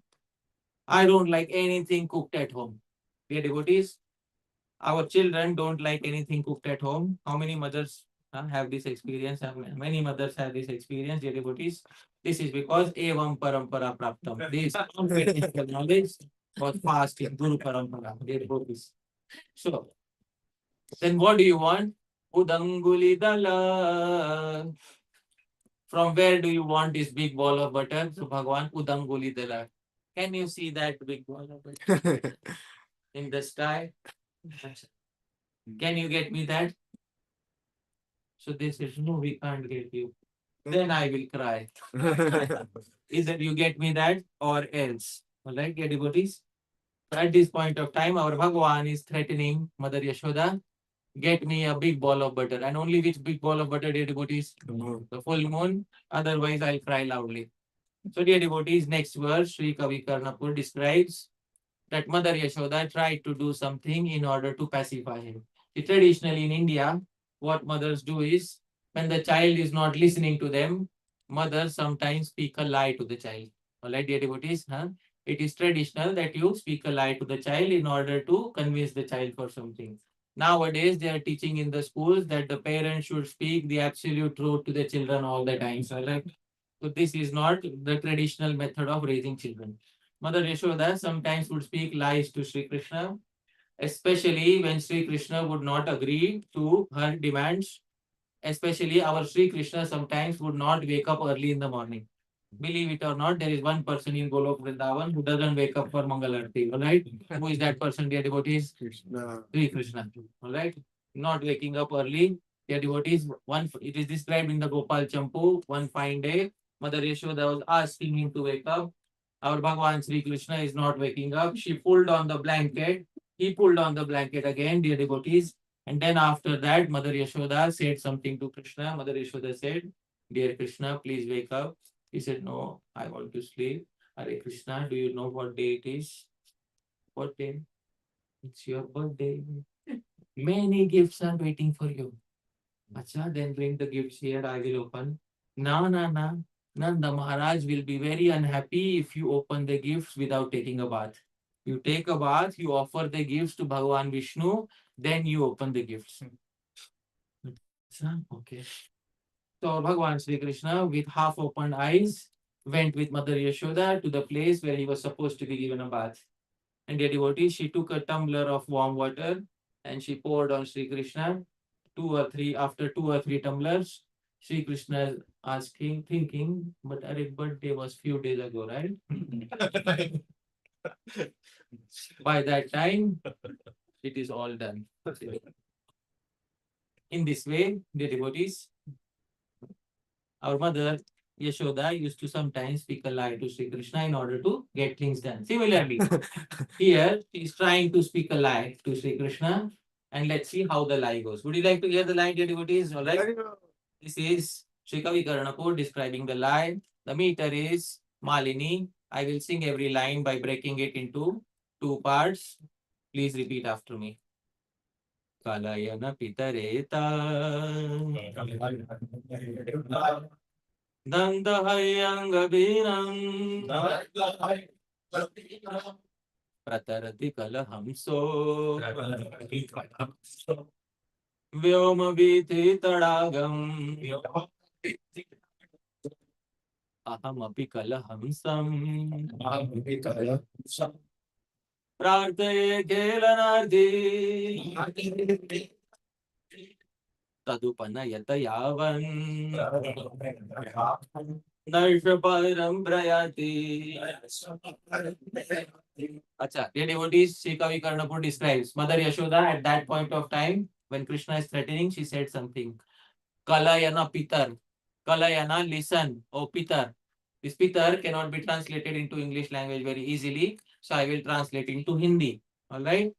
I don't like anything cooked at home. Dear devotees, our children don't like anything cooked at home. How many mothers have this experience? Many mothers have this experience, dear devotees. This is because evam parampara praptam. This technical knowledge was passed in Guru Parampara, dear devotees. So, then what do you want? Udanguli dala. From where do you want this big ball of butter? So Bhagwan Udanguli dala. Can you see that big ball of butter in the sky? Can you get me that? So they said, no, we can't get you. Then I will cry. Either you get me that or else. All right, dear devotees. So at this point of time, our Bhagwan is threatening Mother Yashoda, get me a big ball of butter. And only which big ball of butter, dear devotees? The full moon. Otherwise, I'll cry loudly. So, dear devotees, next verse, Sri Kavi Karnapur describes that Mother Yashoda tried to do something in order to pacify him. Traditionally in India, what mothers do is, when the child is not listening to them, mothers sometimes speak a lie to the child. Alright, dear devotees, huh? It is traditional that you speak a lie to the child in order to convince the child for something. Nowadays, they are teaching in the schools that the parents should speak the absolute truth to the children all the time. So this is not the traditional method of raising children. Mother Yashoda sometimes would speak lies to Sri Krishna, especially when Sri Krishna would not agree to her demands. Especially our Sri Krishna sometimes would not wake up early in the morning. Believe it or not, there is one person in Golok Vrindavan who doesn't wake up for Mangal Arati. All right, who is that person, dear devotees? Krishna. Sri Krishna. All right, not waking up early. Dear devotees, it is described in the Gopal Champu. One fine day, Mother Yashoda was asking him to wake up. Our Bhagwan Sri Krishna is not waking up. She pulled on the blanket. He pulled on the blanket again, dear devotees. And then after that, Mother Yashoda said something to Krishna. Mother Yashoda said, dear Krishna, please wake up. He said, no, I want to sleep. Hare Krishna, do you know what day it is? What day? It's your birthday. Many gifts are waiting for you. Acha, then bring the gifts here. I will open. No, no, no. Nanda Maharaj will be very unhappy if you open the gifts without taking a bath. You take a bath, you offer the gifts to Bhagavan Vishnu, then you open the gifts. Okay. So Bhagavan Sri Krishna, with half opened eyes, went with Mother Yashoda to the place where he was supposed to be given a bath. And dear devotees, she took a tumbler of warm water and she poured on Sri Krishna. After two or three tumblers, Sri Krishna is asking, thinking, but our birthday was few days ago, right? By that time, it is all done. In this way, dear devotees, our mother Yashoda used to sometimes speak a lie to Sri Krishna in order to get things done. Similarly, here she is trying to speak a lie to Sri Krishna, and let's see how the lie goes. Would you like to hear the lie, dear devotees? All right. This is Sri Kavi Karnapur describing the lie. The meter is Malini. I will sing every line by breaking it into two parts. Please repeat after me. Kalayana pitareta dandahayanga binam pratarati kalahamso vyoma viti tadagam ahamapi kalahamsam प्रार्थये केलनार्थे तदुपनयत यावन् नर्षपरं प्रयाति. Acha, dear devotees, Sri Kavi Karnapur describes Mother Yashoda at that point of time when Krishna is threatening, she said something. Kalayana Pitar. Kalayana, listen. Oh, Pitar. This Pitar cannot be translated into English language very easily. So I will translate into Hindi. All right.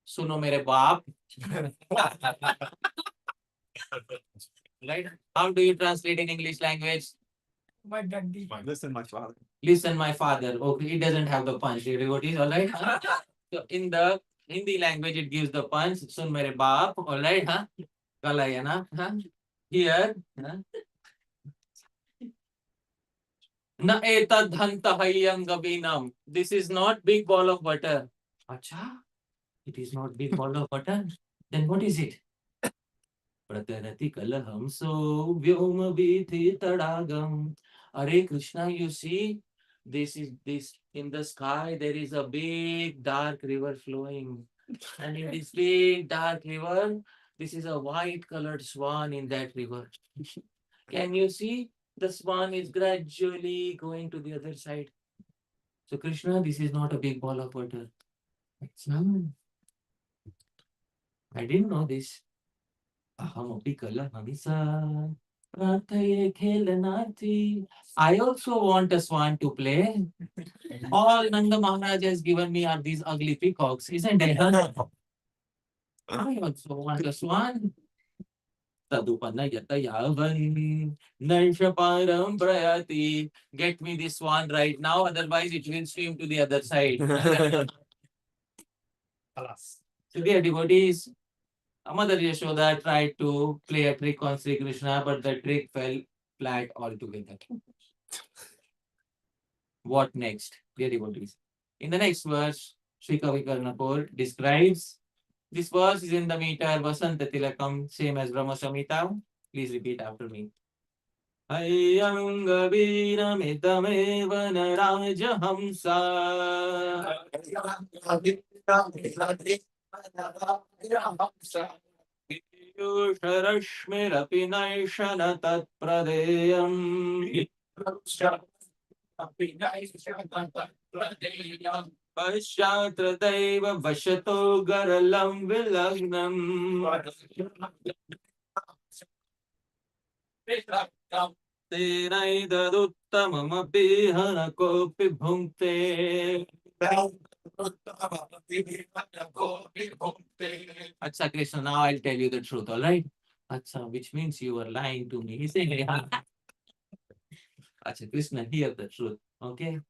Suno mere baap. Right. How do you translate in English language? Listen, my father. Listen, my father. Okay, it doesn't have the punch. Dear devotees, all right? So in the Hindi language, it gives the punch. Sun mere baap, all right? Huh? Kalayana. Huh? Here. Huh? Na etad hayyam gavinam. This is not big ball of butter. Acha, it is not big ball of butter. Then what is it? Pratarati kalaham so vyoma vithi tadagam. Hare Krishna, you see, this is this in the sky. There is a big dark river flowing, and in this big dark river, this is a white colored swan in that river. Can you see? The swan is gradually going to the other side. So Krishna, this is not a big ball of butter. I didn't know this. Ahamapi kalahami Prathaye khelanati. I also want a swan to play. All Nanda Maharaj has given me are these ugly peacocks, isn't it? I also want a swan. Tadupanayatayavan Nanshaparam Prayati. Get me this swan right now, otherwise it will swim to the other side. So dear devotees, Mother Yashoda tried to play a trick on Sri Krishna, but the trick fell flat altogether. What next, dear devotees? In the next verse, Sri Kavi Karnapur describes, this verse is in the meter Vasanta Tilakam, same as Brahma Samhita. Please repeat after me. Ayyanga Veeramitame Vanarajahamsa Piyusharashmirapi Naishana Tat Pradeyam Pasyatradaiva Vashato Garalam Vilagnam Tenaidaduttamamapi hanakopi bhunte. Acha Krishna, now I'll tell you the truth, all right? Acha, which means you were lying to me. He's saying, Acha Krishna, hear the truth, okay?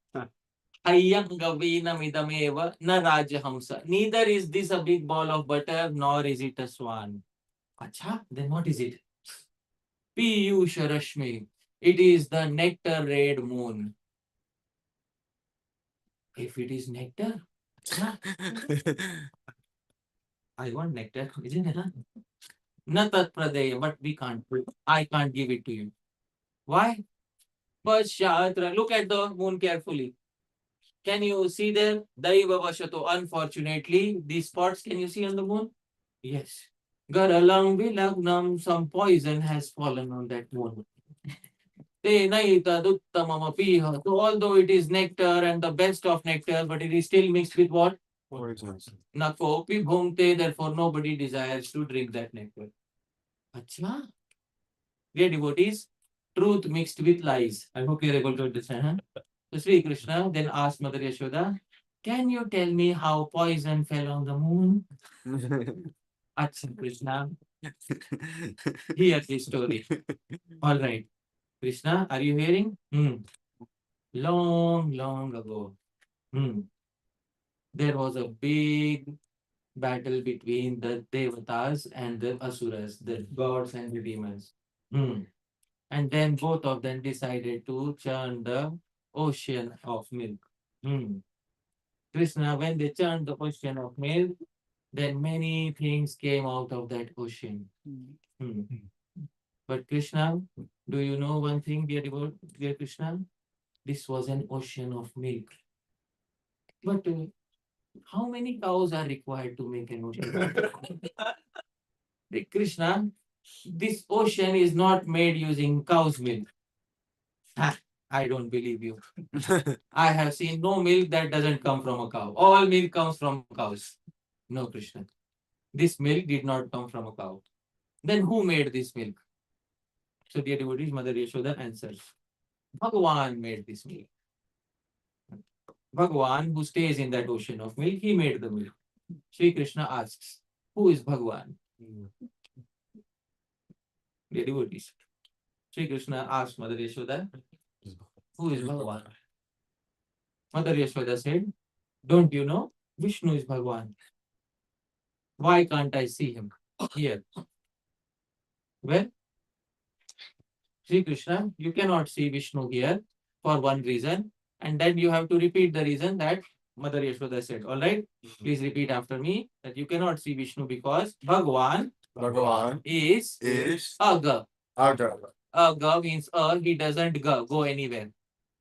Ayyam gavina midameva na rajahamsa. Neither is this a big ball of butter, nor is it a swan. Acha, then what is it? Piyusha Rashmi. It is the nectar red moon. If it is nectar, I want nectar, isn't it? Natat Pradeya, but we can't. I can't give it to you. Why? Pashatra. Look at the moon carefully. Can you see there? Daiva Vashato. Unfortunately, these spots, can you see on the moon? Yes. Garalam Vilagnam, some poison has fallen on that moon. So although it is nectar and the best of nectar, but it is still mixed with what? Nakopi bhumte, therefore nobody desires to drink that nectar. Achha? Dear devotees, truth mixed with lies. I hope you are able to understand. Huh? So Sri Krishna then asked Mother Yashoda, can you tell me how poison fell on the moon? Achha Krishna, hear this story. All right. Krishna, are you hearing? Long, long ago, there was a big battle between the Devatas and the Asuras, the gods and the demons. And then both of them decided to churn the ocean of milk. Krishna, when they churned the ocean of milk, then many things came out of that ocean. But Krishna, do you know one thing, dear Krishna? This was an ocean of milk. But how many cows are required to make an ocean? Krishna, this ocean is not made using cow's milk. I don't believe you. I have seen no milk that doesn't come from a cow. All milk comes from cows. No, Krishna. This milk did not come from a cow. Then who made this milk? So dear devotees, Mother Yashoda answers, Bhagavan made this milk. Bhagavan, who stays in that ocean of milk, he made the milk. Sri Krishna asks, who is Bhagavan? Dear devotees, Sri Krishna asked Mother Yashoda, who is Bhagavan? Mother Yashoda said, don't you know? Vishnu is Bhagavan. Why can't I see him here? Well, Sri Krishna, you cannot see Vishnu here for one reason, and then you have to repeat the reason that Mother Yashoda said. All right, please repeat after me that you cannot see Vishnu because Bhagavan Bhagavan is is Aga. Aga. Aga means he doesn't go anywhere.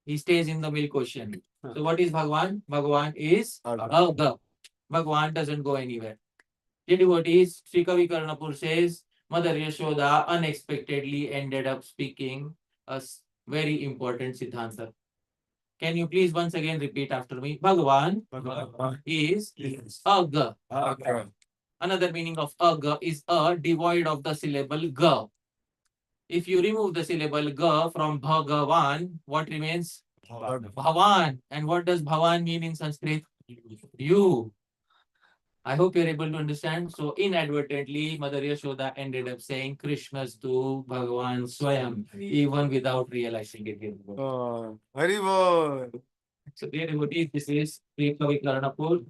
He stays in the milk ocean. So what is Bhagavan? Bhagavan is Aga. Aga. Bhagavan doesn't go anywhere. The devotees, Sri Kavi Karnapur says, Mother Yashoda unexpectedly ended up speaking a very important Siddhanta. Can you please once again repeat after me? Bhagavan Bhagavan is is Aga. Aga. Another meaning of Aga is a devoid of the syllable Ga. If you remove the syllable Ga from Bhagavan, what remains? Bhavan. And what does Bhavan mean in Sanskrit? You. I hope you're able to understand. So inadvertently, Mother Yashoda ended up saying Krishna's to Bhagavan Swayam, even without realizing it. Hari Bol. So dear devotees, this is Sri Kavi Karnapur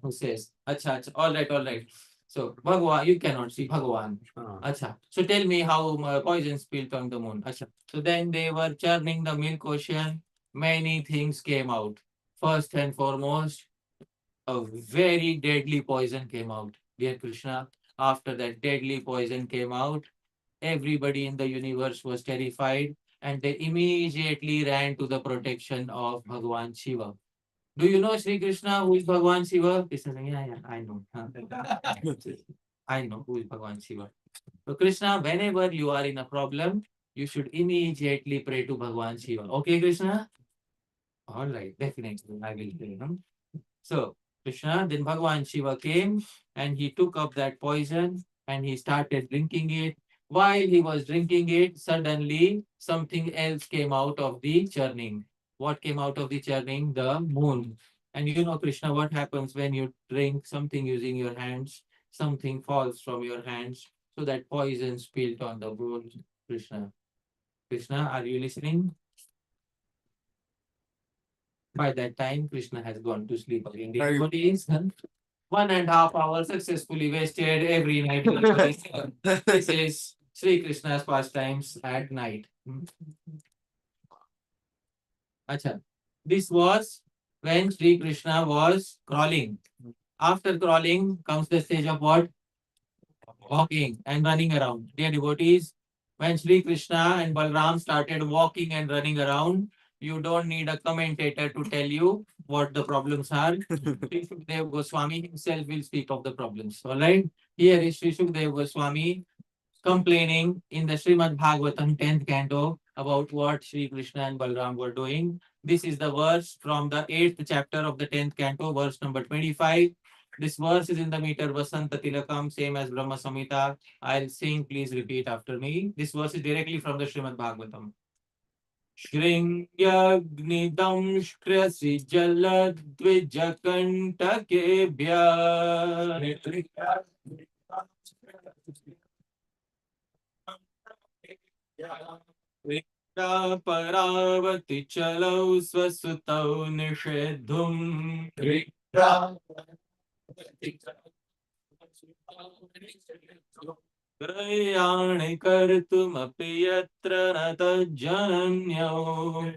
who says, Acha, acha, all right, all right. So Bhagavan, you cannot see Bhagavan. Acha. So tell me how poison spilled on the moon. Acha. So then they were churning the milk ocean. Many things came out. First and foremost, a very deadly poison came out. Dear Krishna, after that deadly poison came out, everybody in the universe was terrified and they immediately ran to the protection of Bhagavan Shiva. Do you know Sri Krishna who is Bhagavan Shiva? Krishna saying, yeah, I know. I know who is Bhagavan Shiva. So Krishna, whenever you are in a problem, you should immediately pray to Bhagavan Shiva. Okay, Krishna? All right, definitely. I will pray. So Krishna, then Bhagavan Shiva came and he took up that poison and he started drinking it. While he was drinking it, suddenly something else came out of the churning. What came out of the churning? The moon. And you know, Krishna, what happens when you drink something using your hands? Something falls from your hands. So that poison spilled on the bowl. Krishna. Krishna, are you listening? By that time, Krishna has gone to sleep again. Hari- Devotees, 1.5 hours successfully wasted every night. This is Sri Krishna's pastimes at night. Acha. This was when Sri Krishna was crawling. After crawling comes the stage of what? Walking and running around. Dear devotees, when Sri Krishna and Balram started walking and running around, you don't need a commentator to tell you what the problems are. Sri Shukdev Goswami himself will speak of the problems. All right. Here is Sri Shukdev Goswami complaining in the Srimad Bhagavatam 10th canto about what Sri Krishna and Balram were doing. This is the verse from the 8th chapter of the 10th canto, verse number 25. This verse is in the meter Vasanta Tilakam, same as Brahma Samhita. I'll sing, please repeat after me. This verse is directly from the Srimad Bhagavatam. Shringyagnitam shkrasi jaladvijakantake Paravati chalau swasutau nishedhum Prayani kartumapi yatra nata jananyau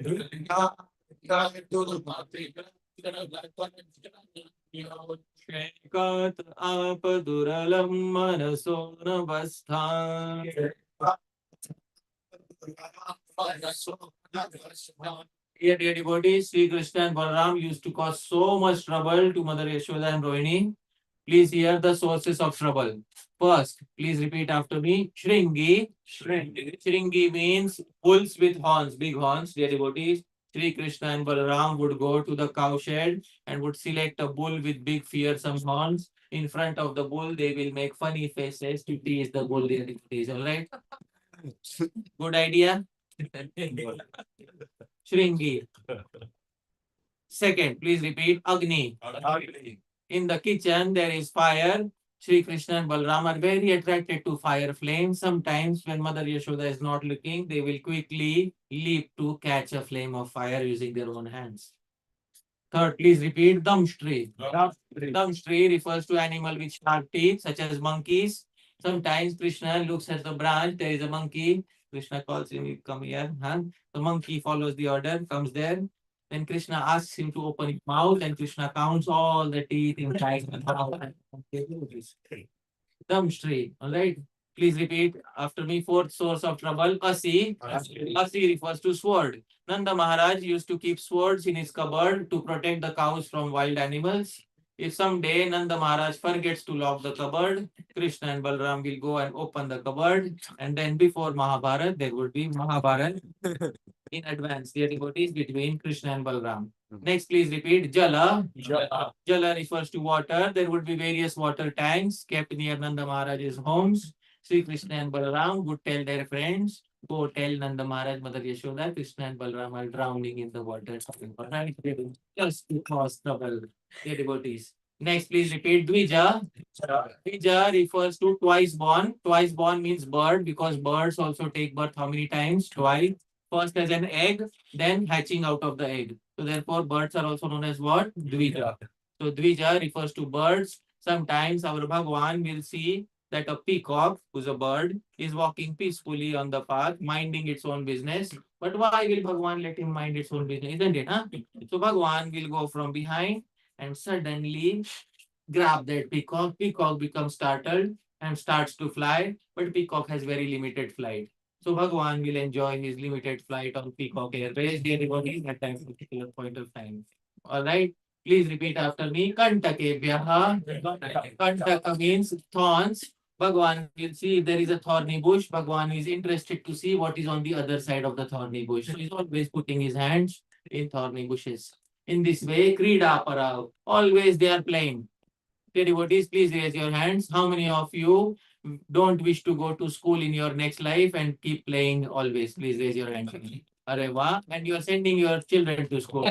Shekat apaduralam manaso navasthan Dear devotees, Sri Krishna and Balaram used to cause so much trouble to Mother Yashoda and Rohini. Please hear the sources of trouble. First, please repeat after me. Shringi. Shringi means bulls with horns, big horns. Dear devotees, Sri Krishna and Balaram would go to the cow shed and would select a bull with big fearsome horns. In front of the bull, they will make funny faces to tease the bull. Dear devotees, all right? Good idea. Shringi. Second, please repeat. Agni. In the kitchen, there is fire. Sri Krishna and Balram are very attracted to fire flames. Sometimes when Mother Yashoda is not looking, they will quickly leap to catch a flame of fire using their own hands. Third, please repeat Damstri. Damstri refers to animal with sharp teeth, such as monkeys. Sometimes Krishna looks at the branch, there is a monkey. Krishna calls him, come here. Huh? The monkey follows the order, comes there. Then Krishna asks him to open his mouth, and Krishna counts all the teeth inside the mouth. Damstri, all right? Please repeat after me. Fourth source of trouble, Asi. Asi refers to sword. Nanda Maharaj used to keep swords in his cupboard to protect the cows from wild animals. If someday Nanda Maharaj forgets to lock the cupboard, Krishna and Balram will go and open the cupboard, and then before Mahabharat, there would be Mahabharat in advance. The devotees between Krishna and Balram. Next, please repeat Jala. Jala refers to water. There would be various water tanks kept near Nanda Maharaj's homes. Sri Krishna and Balaram would tell their friends, go tell Nanda Maharaj, Mother Yashoda, Krishna and Balaram are drowning in the water. Alright? Just to cause trouble. Dear devotees. Next, please repeat Dvija. Dvija refers to twice born. Twice born means bird because birds also take birth how many times? Twice. First as an egg, then hatching out of the egg. So therefore, birds are also known as what? Dvija. So Dvija refers to birds. Sometimes our Bhagwan will see that a peacock, who's a bird, is walking peacefully on the path, minding its own business. But why will Bhagwan let him mind its own business? Isn't it? Huh? So Bhagwan will go from behind and suddenly grab that peacock. Peacock becomes startled and starts to fly, but peacock has very limited flight. So Bhagwan will enjoy his limited flight on Peacock Airways, dear devotees, at that particular point of time. All right. Please repeat after me. Kantakebhyaha. Kantaka means thorns. Bhagwan will see if there is a thorny bush. Bhagwan is interested to see what is on the other side of the thorny bush. So he's always putting his hands in thorny bushes. In this way, Krida Parav. Always they are playing. Dear devotees, please raise your hands. How many of you don't wish to go to school in your next life and keep playing always? Please raise your hands. Areva, and you are sending your children to school.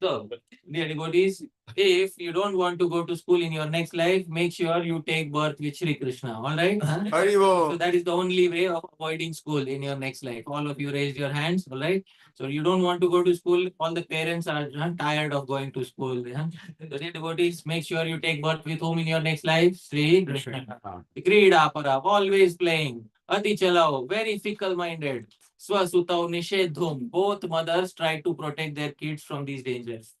So, dear devotees, if you don't want to go to school in your next life, make sure you take birth with Sri Krishna. All right? Haribo. So that is the only way of avoiding school in your next life. All of you raise your hands. All right? So you don't want to go to school. All the parents are tired of going to school. So dear devotees, make sure you take birth with whom in your next life? Sri Krishna. Krida Parab, always playing. Ati Chalao, very fickle-minded. Swasutau Nishedhum. Both mothers try to protect their kids from these dangers.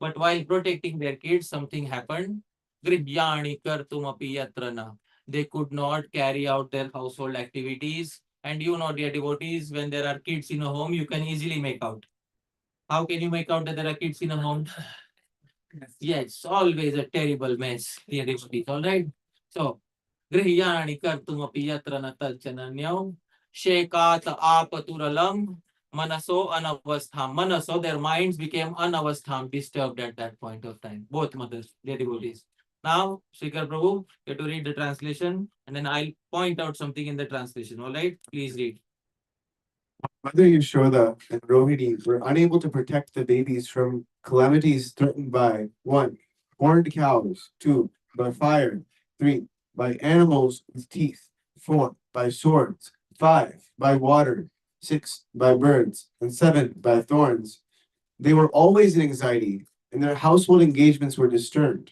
But while protecting their kids, something happened. Grihyani kartumapi yatrana. They could not carry out their household activities. And you know, dear devotees, when there are kids in a home, you can easily make out. How can you make out that there are kids in a home? Yes, always a terrible mess, dear devotees. All right. So, Grihyani kartumapi yatrana talchananyam. Shekat apaturalam. Manaso anavastham. Manaso, their minds became anavastham, disturbed at that point of time. Both mothers, their devotees. Now, Shikar Prabhu, you have to read the translation and then I'll point out something in the translation. All right? Please read. Mother Yashoda and Rohini were unable to protect the babies from calamities threatened by 1. Horned cows, 2. By fire, 3. By animals with teeth, 4. By swords, 5. By water, 6. By birds, and 7. By thorns. They were always in anxiety, and their household engagements were disturbed.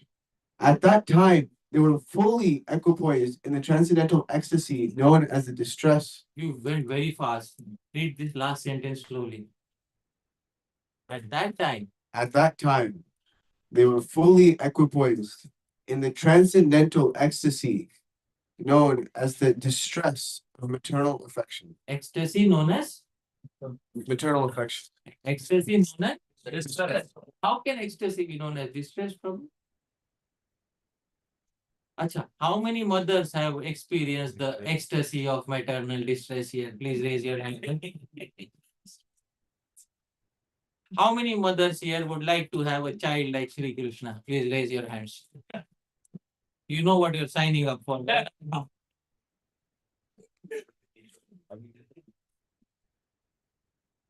At that time, they were fully equipoised in the transcendental ecstasy known as the distress. You went very fast. Read this last sentence slowly. At that time, At that time, they were fully equipoised in the transcendental ecstasy known as the distress of maternal affection. ecstasy known as Maternal affection. ecstasy known as distress. How can ecstasy be known as distress, Prabhu? Acha, how many mothers have experienced the ecstasy of maternal distress here? Please raise your hand. How many mothers here would like to have a child like Sri Krishna? Please raise your hands. You know what you're signing up for.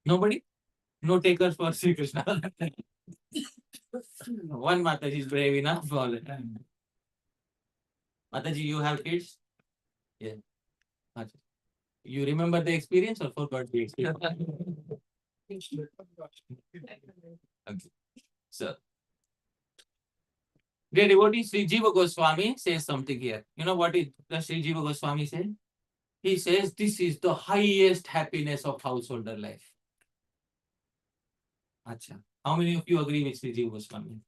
Nobody? No takers for Sri Krishna. One Mataji is brave enough all the time. Mataji, you have kids? Yeah. Acha. You remember the experience or forgot the experience? Okay. So, dear devotee, Sri Jiva Goswami says something here. You know what does Sri Jiva Goswami say? He says this is the highest happiness of householder life. Acha. How many of you agree with Sri Jiva Goswami?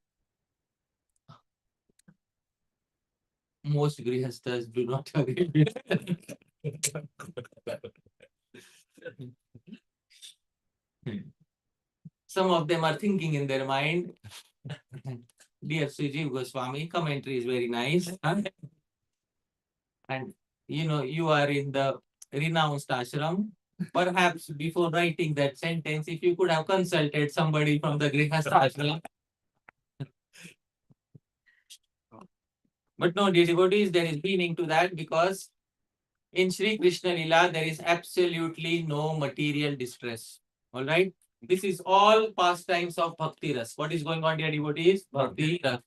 Most grihasthas do not agree with Some of them are thinking in their mind, dear Sri Jiva Goswami, commentary is very nice. And you are in the renounced ashram. Perhaps before writing that sentence, if you could have consulted somebody from the grihastha ashram. But no, dear devotees, there is meaning to that because in Sri Krishna Lila, there is absolutely no material distress. All right. This is all pastimes of Bhakti Ras. What is going on, dear devotees? Bhakti Ras.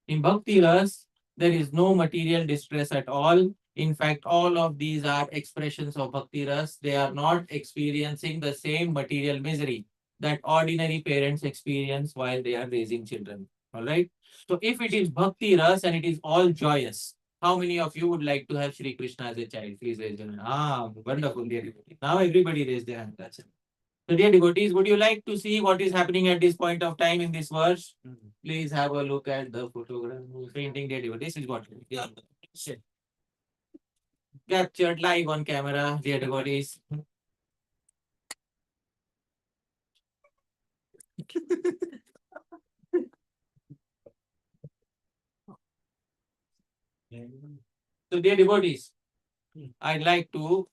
In Bhakti Ras, there is no material distress at all. In fact, all of these are expressions of Bhakti Ras. They are not experiencing the same material misery that ordinary parents experience while they are raising children. All right. So if it is Bhakti Ras and it is all joyous, how many of you would like to have Shri Krishna as a child? Please raise your hand. Ah, wonderful, dear devotees. Now everybody raise their hand. That's it. So, dear devotees, would you like to see what is happening at this point of time in this verse? Please have a look at the photograph. Painting, dear devotees. This is what captured live on camera, dear devotees. So, dear devotees, I'd like to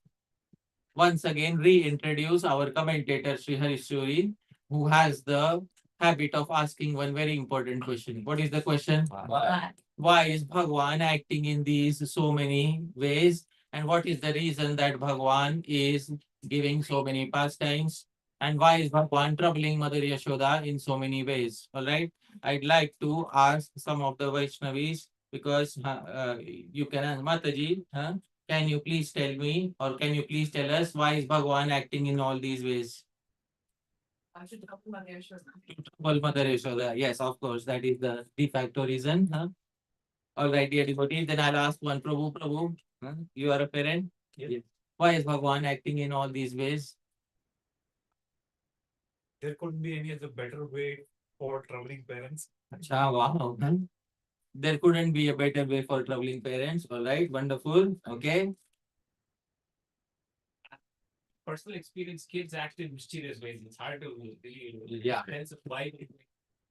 once again reintroduce our commentator Sri Hari, who has the habit of asking one very important question. What is the question? Why is Bhagwan acting in these so many ways? And what is the reason that Bhagwan is giving so many pastimes? And why is Bhagwan troubling Mother Yashoda in so many ways? All right. I'd like to ask some of the Vaishnavis because you can ask Mataji, can you please tell me or can you please tell us why is Bhagwan acting in all these ways? Well, Mother Yashoda, yes, of course, that is the de facto reason. All right, dear devotees, then I'll ask one, Prabhu, you are a parent? Yes. Why is Bhagwan acting in all these ways? There couldn't be any other better way for troubling parents. Acha, wow. There couldn't be a better way for troubling parents. All right, wonderful. Okay. Personal experience, kids act in mysterious ways. It's hard to really Yeah. sense of why.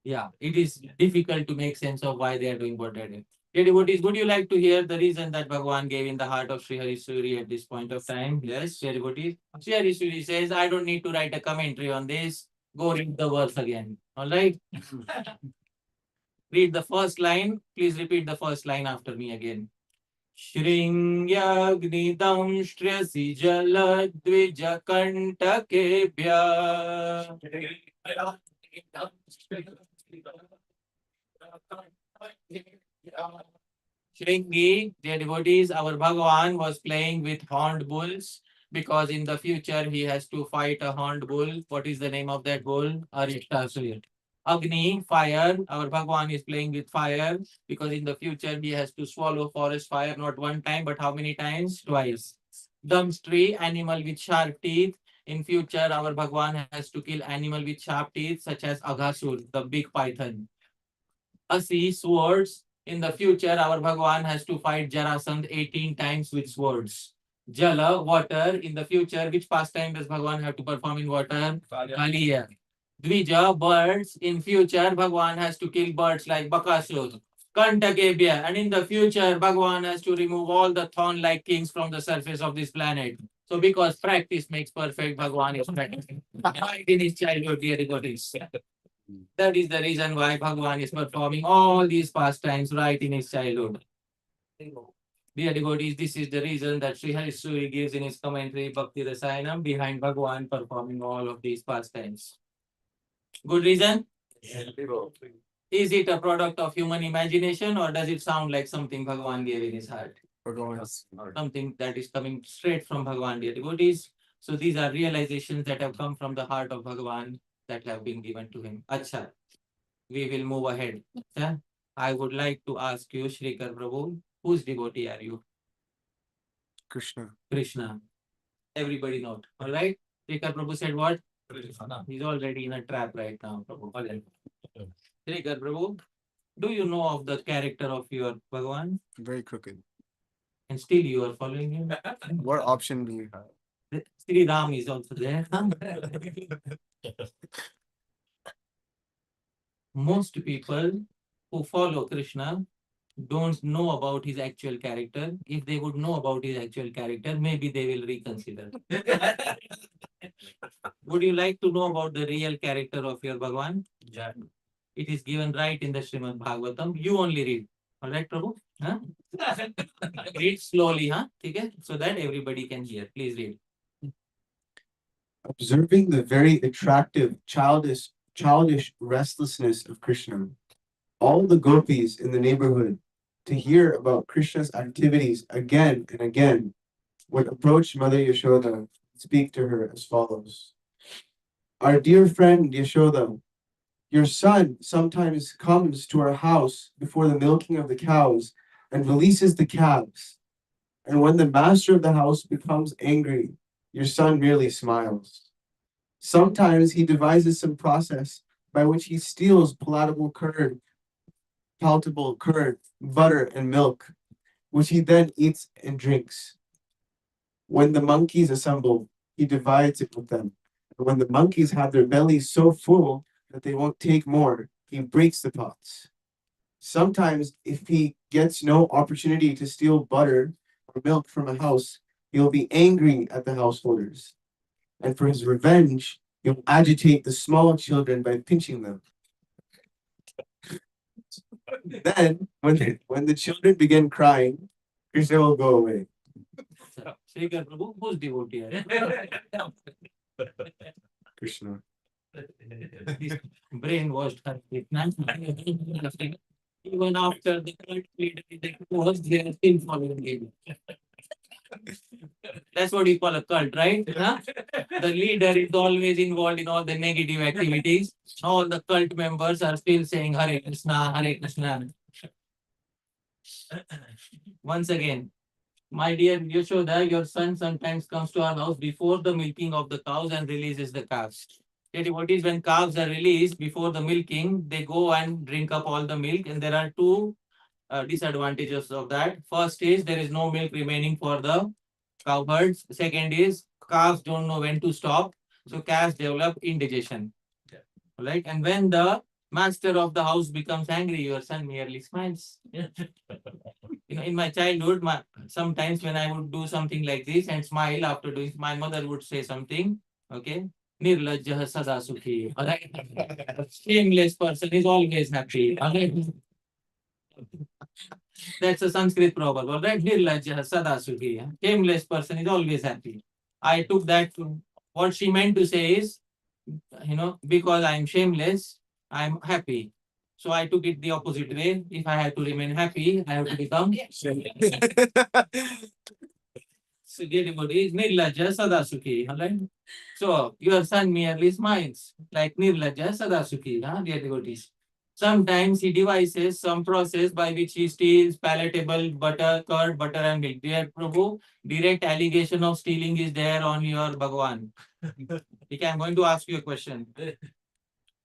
Yeah, it is difficult to make sense of why they are doing what they are doing. Dear devotees, would you like to hear the reason that Bhagwan gave in the heart of Sri Hari at this point of time? Yes, dear devotees. Sri Hari says, I don't need to write a commentary on this. Go read the verse again. All right? Read the first line. Please repeat the first line after me again. Shringyagnitam Shtriyasi Jala Dvija Kantakebhya. Shringi, dear devotees, our Bhagavan was playing with horned bulls because in the future he has to fight a horned bull. What is the name of that bull? Arishtasur. Agni, fire. Our Bhagavan is playing with fire because in the future he has to swallow forest fire not one time but how many times? Twice. Dumbstree, animal with sharp teeth. In future, our Bhagavan has to kill animal with sharp teeth such as Aghasur, the big python. Asi, swords. In the future, our Bhagwan has to fight Jarasandh 18 times with swords. Jala, water. In the future, which pastime does Bhagwan have to perform in water? Kaliya. Dvija, birds. In future, Bhagwan has to kill birds like Bakasur. Kantakebhya. And in the future, Bhagwan has to remove all the thorn-like kings from the surface of this planet. So because practice makes perfect, Bhagwan is practicing. In his childhood, dear devotees. That is the reason why Bhagwan is performing all these pastimes right in his childhood. Dear devotees, this is the reason that Sri Hari gives in his commentary Bhakti Rasayanam behind Bhagwan performing all of these pastimes. Good reason? Is it a product of human imagination or does it sound like something Bhagavan gave in his heart? Something that is coming straight from Bhagavan, dear devotees. So these are realizations that have come from the heart of Bhagavan that have been given to him. Acha, we will move ahead. Yeah? I would like to ask you, Shrikar Prabhu, whose devotee are you? Krishna. Krishna. Everybody note. All right. Shrikar Prabhu said what? He's already in a trap right now, Prabhu. All right. Shrikar Prabhu, do you know of the character of your Bhagavan? Very crooked. And still you are following him? What option do you have? Sri Ram is also there. Most people who follow Krishna don't know about his actual character. If they would know about his actual character, maybe they will reconsider. Would you like to know about the real character of your Bhagavan? Yeah. It is given right in the Srimad Bhagavatam. You only read. All right, Prabhu? Huh? Read slowly, huh? Okay? So that everybody can hear. Please read. Observing the very attractive, childish restlessness of Krishna, all the gopis in the neighborhood, to hear about Krishna's activities again and again, would approach Mother Yashoda and speak to her as follows. Our dear friend Yashoda, your son sometimes comes to our house before the milking of the cows and releases the calves. And when the master of the house becomes angry, your son merely smiles. Sometimes he devises some process by which he steals palatable curd, butter, and milk, which he then eats and drinks. When the monkeys assemble, he divides it with them. And when the monkeys have their bellies so full that they won't take more, he breaks the pots. Sometimes, if he gets no opportunity to steal butter or milk from a house, he'll be angry at the householders. And for his revenge, he'll agitate the small children by pinching them. Then, when the children begin crying, Krishna will go away. Shrikar Prabhu, whose devotee are you? Krishna. This brainwashed her. Even after the cult leader is exposed, they are still following him. That's what you call a cult, right? Huh? The leader is always involved in all the negative activities. All the cult members are still saying Hare Krishna, Hare Krishna. Once again, my dear Yashoda, your son sometimes comes to our house before the milking of the cows and releases the calves. What is when calves are released before the milking, they go and drink up all the milk, and there are two disadvantages of that. First is there is no milk remaining for the cowherds. Second is calves don't know when to stop, so calves develop indigestion. Right? And when the master of the house becomes angry, your son merely smiles. In my childhood, sometimes when I would do something like this and smile after doing, my mother would say something, okay? Nirlajjah sada sukhi. Alright? Shameless person is always happy. Alright? That's a Sanskrit proverb, all right? Nirlajjah sada sukhi. Shameless person is always happy. I took that to what she meant to say is, because I'm shameless, I'm happy. So I took it the opposite way. If I have to remain happy, I have to become shameless. So everybody is Nirlajja Sadasukhi. Alright? So your son merely smiles like Nirlajja Sadasukhi, dear devotees. Sometimes he devises some process by which he steals palatable butter, curd, butter, and milk. Dear Prabhu, direct allegation of stealing is there on your Bhagavan. Okay, I'm going to ask you a question,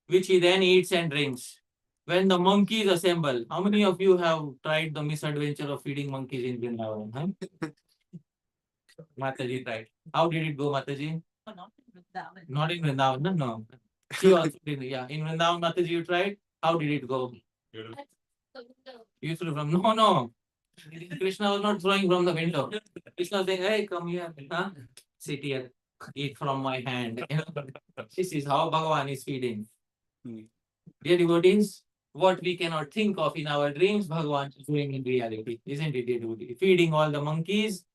which he then eats and drinks. When the monkeys assemble, how many of you have tried the misadventure of feeding monkeys in Vrindavan? Huh? Mataji tried. How did it go, Mataji? Not in Vrindavan, no. She also did, yeah. In Vrindavan, Mataji, you tried? How did it go? You threw from, no. Krishna was not throwing from the window. Krishna was saying, hey, come here. Huh? Sit here. Eat from my hand. This is how Bhagavan is feeding. Dear devotees, what we cannot think of in our dreams, Bhagavan is doing in reality, isn't it, dear devotee? Feeding all the monkeys.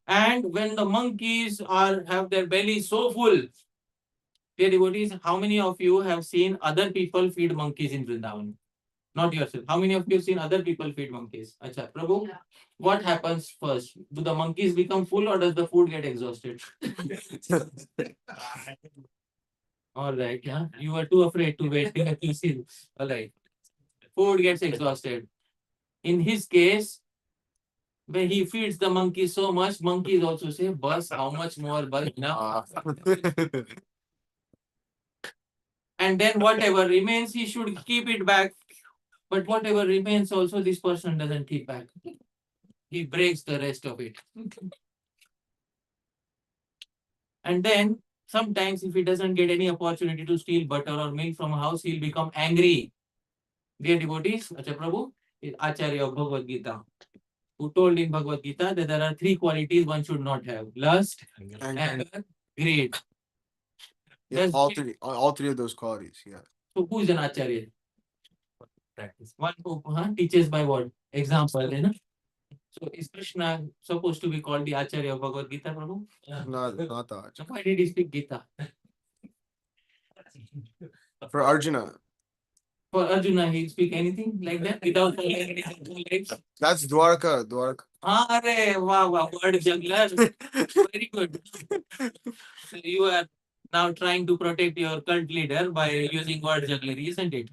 And when the monkeys have their bellies so full, dear devotees, how many of you have seen other people feed monkeys in Vrindavan? Not yourself. How many of you have seen other people feed monkeys? Acha, Prabhu, what happens first? Do the monkeys become full or does the food get exhausted? All right, yeah. You were too afraid to wait till you see. All right. Food gets exhausted. In his case, when he feeds the monkey so much, monkeys also say, "Bus, how much more? Bus now." And then whatever remains, he should keep it back. But whatever remains, also this person doesn't keep back. He breaks the rest of it. And then sometimes, if he doesn't get any opportunity to steal butter or milk from a house, he'll become angry. Dear devotees, Acha Prabhu is Acharya of Bhagavad Gita, who told in Bhagavad Gita that there are three qualities one should not have: lust, anger, greed. Yeah, Does- all three of those qualities. Yeah. So who is an Acharya? One who teaches by what? Example, you know? So is Krishna supposed to be called the Acharya of Bhagavad Gita, Prabhu? Not that. So why did he speak Gita? For Arjuna, For Arjuna, he'll speak anything like that without following any legs? that's Dwarka. Dwarka. Arey, wow, word juggler. Very good. So you are now trying to protect your cult leader by using word jugglery, isn't it?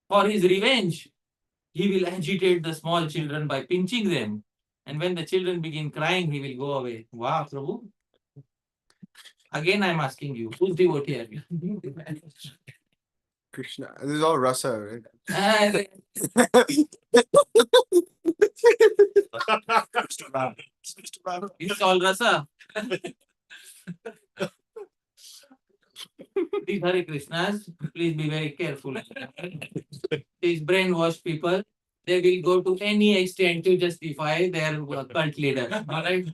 For his revenge, he will agitate the small children by pinching them. And when the children begin crying, he will go away. Wow, Prabhu. Again, I'm asking you, who's devotee are you? Krishna. This is all rasa, right? Arey, it's all rasa. These Hare Krishnas, please be very careful. These brainwashed people, they will go to any extent to justify their cult leader. All right.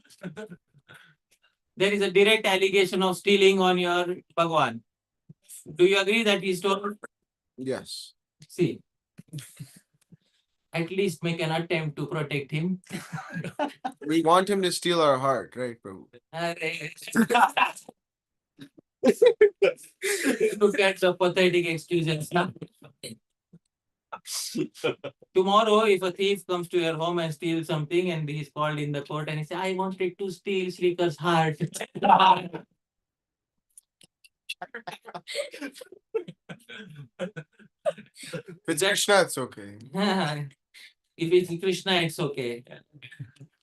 There is a direct allegation of stealing on your Bhagwan. Do you agree that he stole? Yes. See, at least make an attempt to protect him. We want him to steal our heart, right, Prabhu? Look at the pathetic excuses now. Tomorrow, if a thief comes to your home and steals something and he's called in the court and he says, I wanted to steal Srikar's heart. If it's Krishna, it's okay. If it's Krishna, it's okay.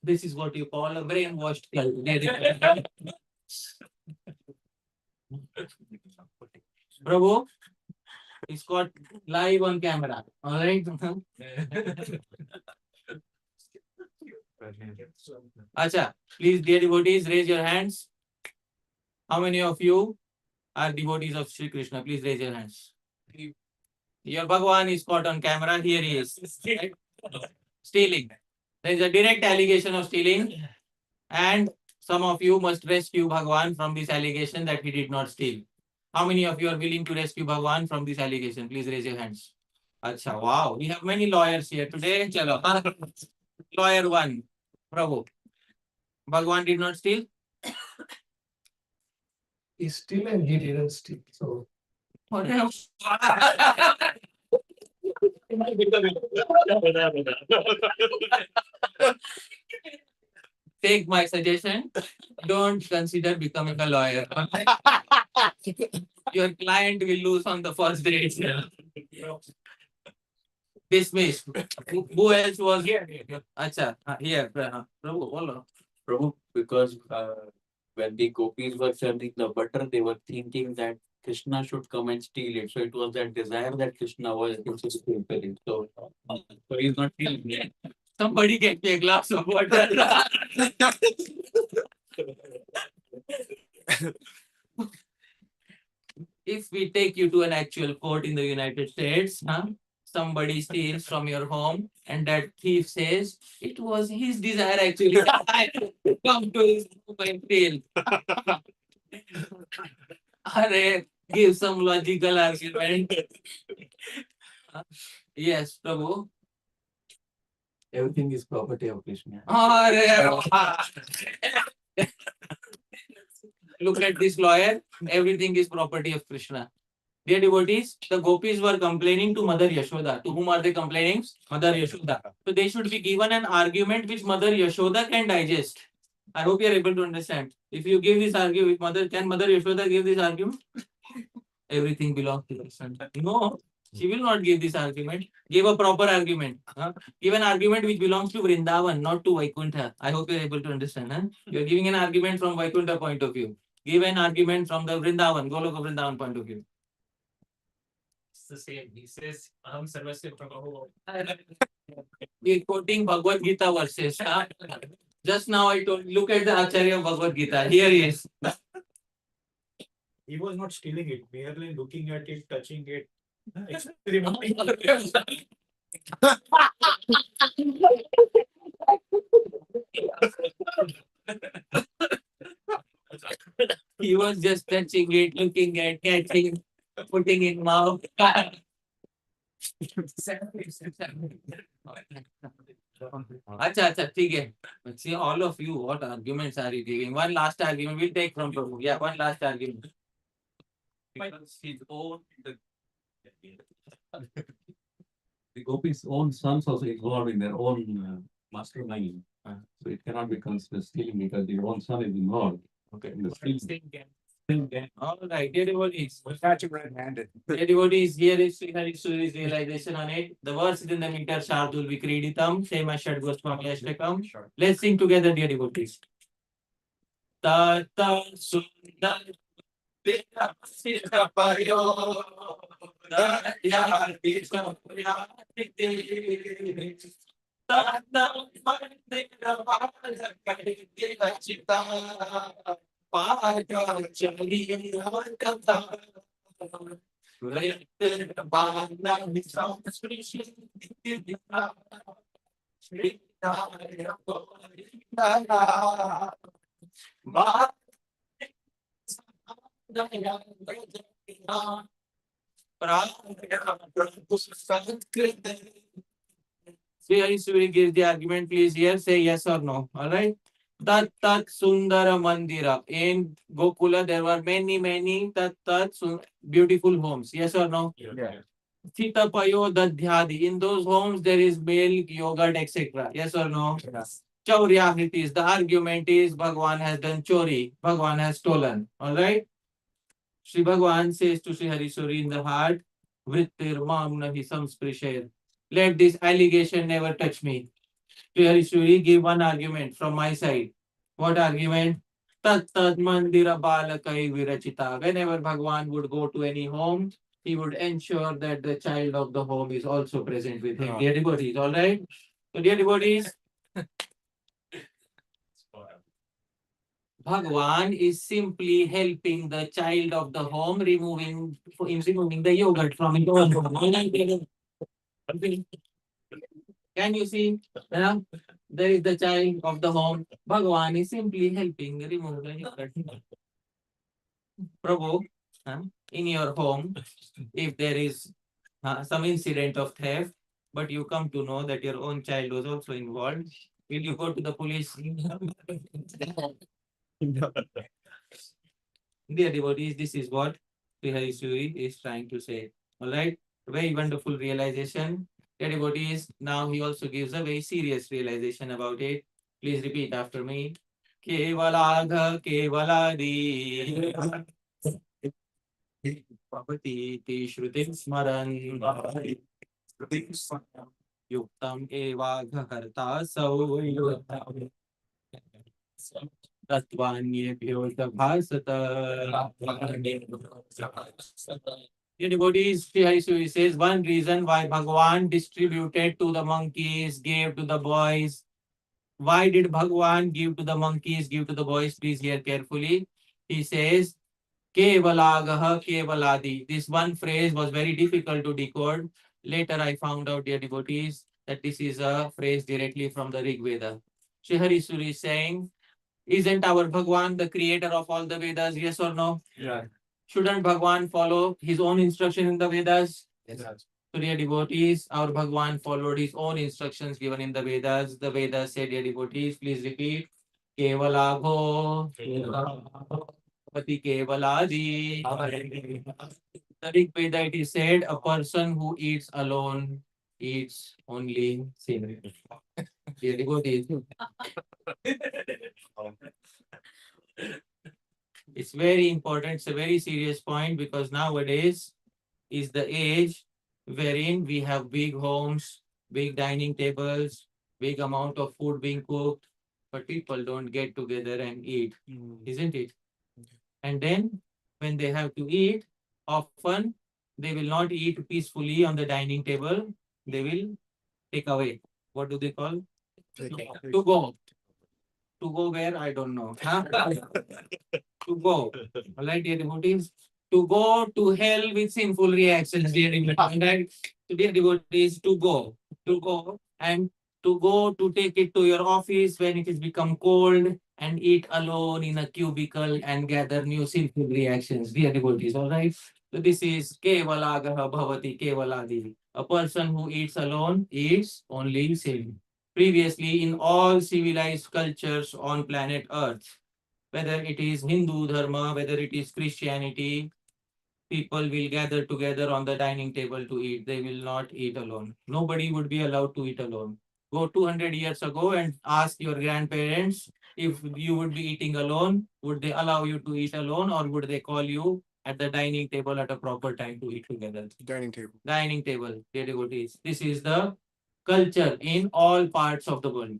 This is what you call a brainwashed cult. Prabhu, it's got live on camera. All right. Acha, please, dear devotees, raise your hands. How many of you are devotees of Sri Krishna? Please raise your hands. Your Bhagwan is caught on camera. Here he is. Right? Stealing. There is a direct allegation of stealing, and some of you must rescue Bhagwan from this allegation that he did not steal. How many of you are willing to rescue Bhagwan from this allegation? Please raise your hands. Acha, wow. We have many lawyers here today. Chalo. Lawyer one, Prabhu. Bhagwan did not steal? He still and he didn't steal. So Take my suggestion. Don't consider becoming a lawyer. Your client will lose on the first date. Dismissed. Who else was here? Acha, here. Prabhu, follow. Prabhu, because when the gopis were selling the butter, they were thinking that Krishna should come and steal it. So it was that desire that Krishna was to steal it. So he's not stealing it. Somebody get me a glass of water. If we take you to an actual court in the United States, somebody steals from your home and that thief says it was his desire actually to come to his home and steal. Arey, give some logical argument. Yes, Prabhu. Everything is property of Krishna. Look at this lawyer. Everything is property of Krishna. Dear devotees, the gopis were complaining to Mother Yashoda. To whom are they complaining? Mother Yashoda. So they should be given an argument which Mother Yashoda can digest. I hope you are able to understand. If you give this argument, can Mother Yashoda give this argument? Everything belongs to the son. No, she will not give this argument. Give a proper argument. Give an argument which belongs to Vrindavan, not to Vaikuntha. I hope you are able to understand. You are giving an argument from Vaikuntha point of view. Give an argument from the Vrindavan, Goloka Vrindavan point of view. It's the same. He says, Aham Sarvasya Prabhu. He is quoting Bhagavad Gita verses. Just now I told, look at the Acharya of Bhagavad Gita. Here he is. He was not stealing it, merely looking at it, touching it, experimenting. He was just touching it, looking at, catching, putting in mouth. Acha, ठीक है. But see, all of you, what arguments are you giving? One last argument we'll take from Prabhu. Yeah, one last argument. Because his own the gopis' own sons also involved in their own mastermind. So it cannot be considered stealing because the own son is involved. Okay. In the stealing. All right, dear devotees. We'll catch him red-handed. Dear devotees, here is Sri Hari Suri's realization on it. The verse is in the meter Shardul Vikriditam, same as Shad Goswami Ashtakam. Let's sing together, dear devotees. Tata Sundar Sri Hari Suri gives the argument, please here say yes or no. All right. Tat Sundara Mandira. In Gokula, there were many Tat beautiful homes. Yes or no? Yeah. Sita Payo Dadhyadi. In those homes, there is milk, yogurt, etc. Yes or no? Yes. Chauryahitis. The argument is Bhagwan has done chori. Bhagwan has stolen. All right. Sri Bhagwan says to Sri Harisuri in the heart, Vrittir mam nahi samsprishir. Let this allegation never touch me. Sri Harisuri give one argument from my side. What argument? Tat mandira balakai virachita. Whenever Bhagwan would go to any home, he would ensure that the child of the home is also present with him. Dear devotees, all right? So dear devotees, Bhagwan is simply helping the child of the home removing the yogurt from his own home. Can you see? There is the child of the home. Bhagwan is simply helping remove the yogurt. Prabhu, in your home, if there is some incident of theft, but you come to know that your own child was also involved, will you go to the police? Dear devotees, this is what Sri Hari Suri is trying to say. All right, very wonderful realization. Dear devotees, now he also gives a very serious realization about it. Please repeat after me. Kevaladha Kevaladi Papati Shrutim Smaran Yuktam Evagha Karta Sau Tatvanyebhyo Bhasata. Dear devotees, Sri Hari Suri says one reason why Bhagwan distributed to the monkeys, gave to the boys. Why did Bhagwan give to the monkeys, give to the boys? Please hear carefully. He says, Kevalagaha Kevaladi. This one phrase was very difficult to decode. Later I found out, dear devotees, that this is a phrase directly from the Rig Veda. Sri Hari Suri is saying, isn't our Bhagwan the creator of all the Vedas? Yes or no? Yeah. Shouldn't Bhagwan follow his own instruction in the Vedas? Yes. So, dear devotees, our Bhagwan followed his own instructions given in the Vedas. The Vedas said, dear devotees, please repeat. Kevalagho Pati Kevaladi. The Rig Veda it is said, a person who eats alone eats only sin. Dear devotees, it's very important, it's a very serious point because nowadays is the age wherein we have big homes, big dining tables, big amount of food being cooked, but people don't get together and eat, isn't it? And then when they have to eat, often they will not eat peacefully on the dining table, they will take away. What do they call? To go. To go where? I don't know. Huh? To go. All right, dear devotees. To go to hell with sinful reactions, dear devotees. Right? So, dear devotees, to go. To go. And to go to take it to your office when it has become cold and eat alone in a cubicle and gather new sinful reactions, dear devotees. All right. So, this is Kevalagaha Bhavati Kevaladi. A person who eats alone eats only sin. Previously, in all civilized cultures on planet Earth, whether it is Hindu Dharma, whether it is Christianity, people will gather together on the dining table to eat. They will not eat alone. Nobody would be allowed to eat alone. Go 200 years ago and ask your grandparents if you would be eating alone, would they allow you to eat alone or would they call you at the dining table at a proper time to eat together? Dining table. Dining table, dear devotees. This is the culture in all parts of the world.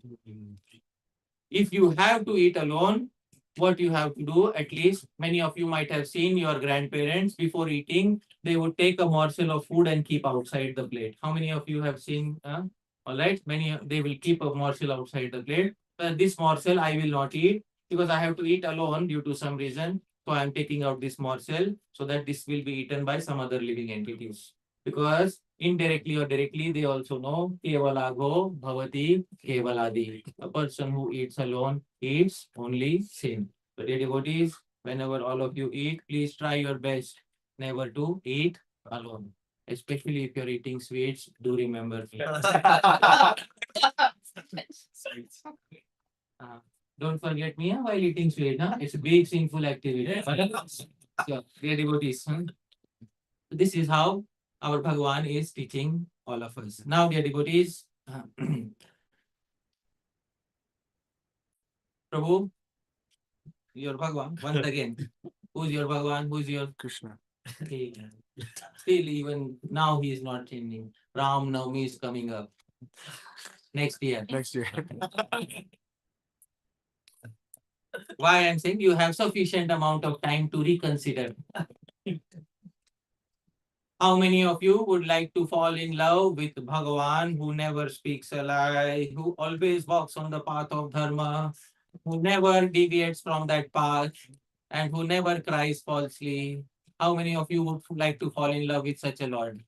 If you have to eat alone, what you have to do, at least many of you might have seen your grandparents before eating, they would take a morsel of food and keep outside the plate. How many of you have seen? All right, many they will keep a morsel outside the plate. This morsel I will not eat because I have to eat alone due to some reason. So I am taking out this morsel so that this will be eaten by some other living entities. Because indirectly or directly, they also know Kevalago Bhavati Kevaladi. A person who eats alone eats only sin. So, dear devotees, whenever all of you eat, please try your best never to eat alone. Especially if you're eating sweets, do remember. Don't forget me while eating sweet. It's a big sinful activity. So, dear devotees, this is how our Bhagwan is teaching all of us. Now, dear devotees, Prabhu, your Bhagwan, once again. Who's your Bhagwan? Who's your Krishna. Still, even now he is not changing. Ram Navami is coming up next year. Next year. Why I'm saying you have sufficient amount of time to reconsider. How many of you would like to fall in love with Bhagavan who never speaks a lie, who always walks on the path of Dharma, who never deviates from that path, and who never cries falsely? How many of you would like to fall in love with such a Lord?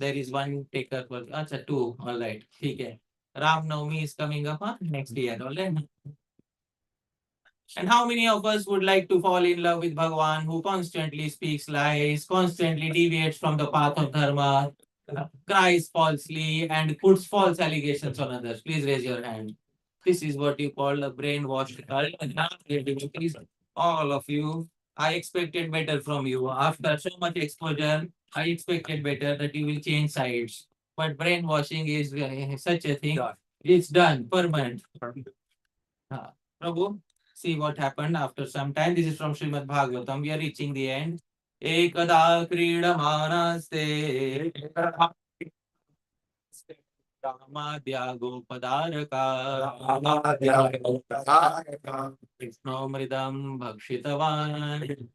There is one taker for acha, two. All right. Okay. Ram Navami is coming up next year. All right. And how many of us would like to fall in love with Bhagwan who constantly speaks lies, constantly deviates from the path of Dharma, cries falsely, and puts false allegations on others? Please raise your hand. This is what you call a brainwashed cult. And now, dear devotees, all of you, I expected better from you. After so much exposure, I expected better that you will change sides. But brainwashing is such a thing. It's done, permanent. Prabhu, see what happened after some time. This is from Srimad Bhagavatam. We are reaching the end. Ekada Kridamanaste Ramadhyago Padaraka Krishnamridam Bhakshitavan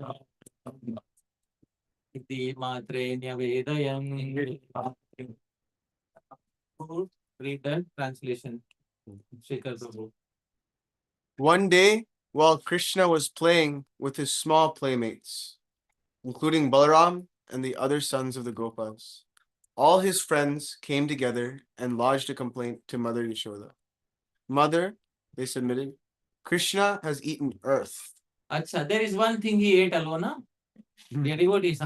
Iti Matre Nyavedayam. Read the translation. Shekhar Prabhu. One day, while Krishna was playing with his small playmates, including Balaram and the other sons of the Gopas, all his friends came together and lodged a complaint to Mother Yashoda. Mother, they submitted, Krishna has eaten earth. Acha, there is one thing he ate alone. Dear devotees,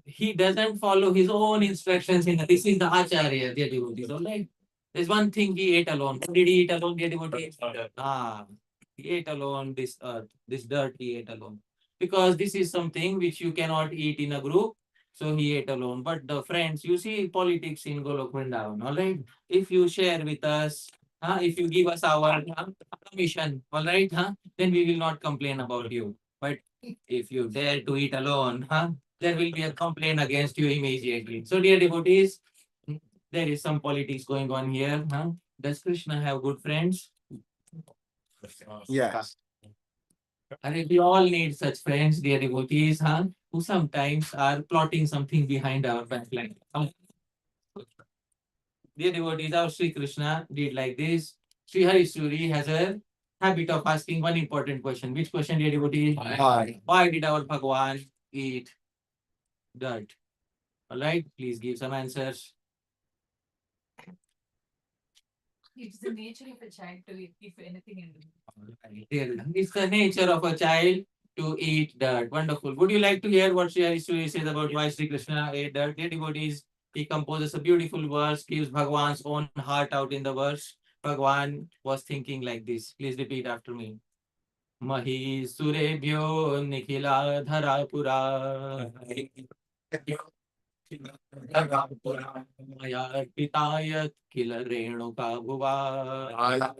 he doesn't follow his own instructions. This is the Acharya, dear devotees. All right. There's one thing he ate alone. What did he eat alone, dear devotees? He ate alone this earth, this dirt he ate alone. Because this is something which you cannot eat in a group, so he ate alone. But the friends, you see politics in Golok Vrindavan, all right? If you share with us, if you give us our permission, all right, then we will not complain about you. But if you dare to eat alone, there will be a complaint against you immediately. So, dear devotees, there is some politics going on here. Does Krishna have good friends? Yes. And we all need such friends, dear devotees, who sometimes are plotting something behind our back. Like, dear devotees, our Sri Krishna did like this. Sri Hari Suri has a habit of asking one important question. Which question, dear devotees? Why did our Bhagwan eat dirt? All right, please give some answers. It's the nature of a child to eat, if anything in It's the nature of a child to eat dirt. Wonderful. Would you like to hear what Sri Hari Suri says about why Sri Krishna ate dirt? Dear devotees, he composes a beautiful verse, gives Bhagwan's own heart out in the verse. Bhagwan was thinking like this. Please repeat after me. Mahi surebhyo nikhila dharapura. Maya pitayat kila renuka bhuva.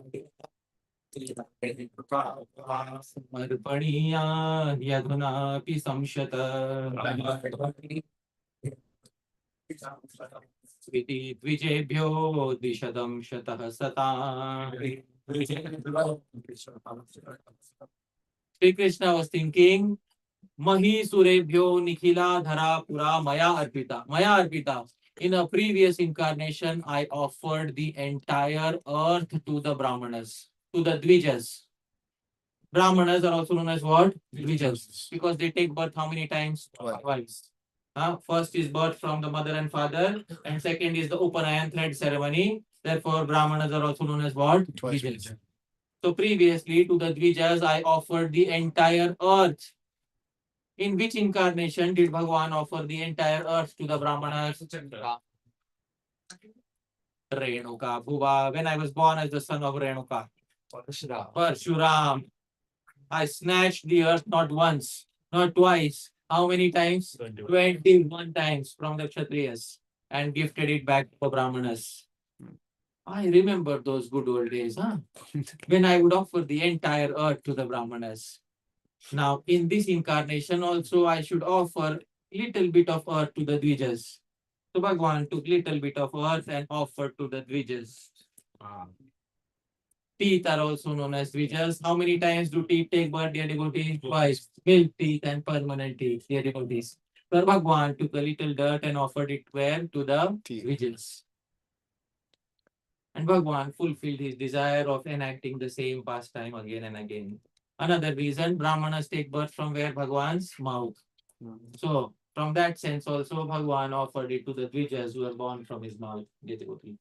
समर्पणीया यधुनापि संशत इति द्विजेभ्यो द्विशतं शतः सता. Sri Krishna was thinking, Mahi Surebhyo Nikhila Dhara Pura Maya Arpita. Maya Arpita. In a previous incarnation, I offered the entire earth to the Brahmanas, to the Dvijas. Brahmanas are also known as what? Dvijas. Because they take birth how many times? Twice. First is birth from the mother and father, and second is the Upanayan thread ceremony. Therefore, Brahmanas are also known as what? Dvijas. So previously to the Dvijas, I offered the entire earth. In which incarnation did Bhagwan offer the entire earth to the Brahmanas? Renuka Bhuva. When I was born as the son of Renuka. Parshuram. I snatched the earth not once, not twice. How many times? 21 times from the Kshatriyas and gifted it back to the Brahmanas. I remember those good old days, when I would offer the entire earth to the Brahmanas. Now, in this incarnation also, I should offer little bit of earth to the Dvijas. So Bhagwan took little bit of earth and offered to the Dvijas. Teeth are also known as Dvijas. How many times do teeth take birth, dear devotees? Twice. Milk teeth and permanent teeth, dear devotees. So Bhagwan took a little dirt and offered it where? To the Dvijas. And Bhagwan fulfilled his desire of enacting the same pastime again and again. Another reason, Brahmanas take birth from where? Bhagwan's mouth. So, from that sense also, Bhagwan offered it to the Dvijas who were born from his mouth.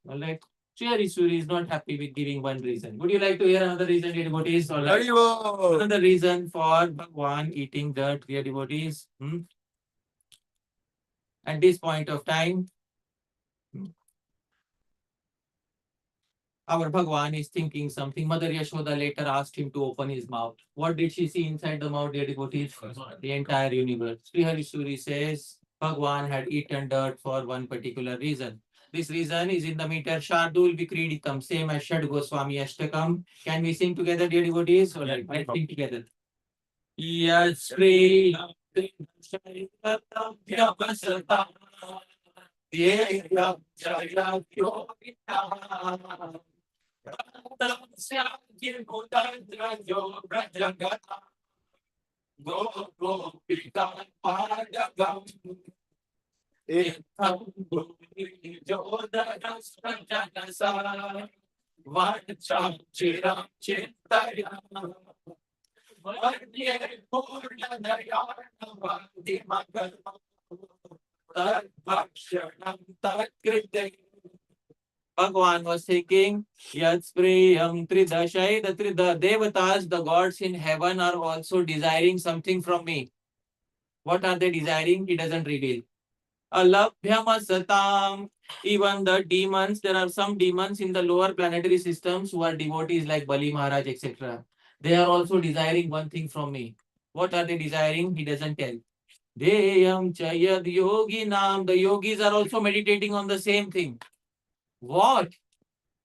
Alright. Sri Hari Suri is not happy with giving one reason. Would you like to hear another reason, dear devotees? Alright. Another reason for Bhagwan eating dirt, dear devotees. At this point of time, our Bhagwan is thinking something. Mother Yashoda later asked him to open his mouth. What did she see inside the mouth, dear devotees? The entire universe. Sri Hari Suri says Bhagwan had eaten dirt for one particular reason. This reason is in the meter Shardul Vikriditam, same as Shad Goswami Ashtakam. Can we sing together, dear devotees? All right, let's sing together. Yes, Sri Bhagwan was thinking, Yatspriyam Tridashai, the devatas, the gods in heaven are also desiring something from me. What are they desiring? He doesn't reveal. Alabhyamasatam. Even the demons, there are some demons in the lower planetary systems who are devotees like Bali Maharaj, etc. They are also desiring one thing from me. What are they desiring? He doesn't tell. Deyam chayad yogi nam. The yogis are also meditating on the same thing. What?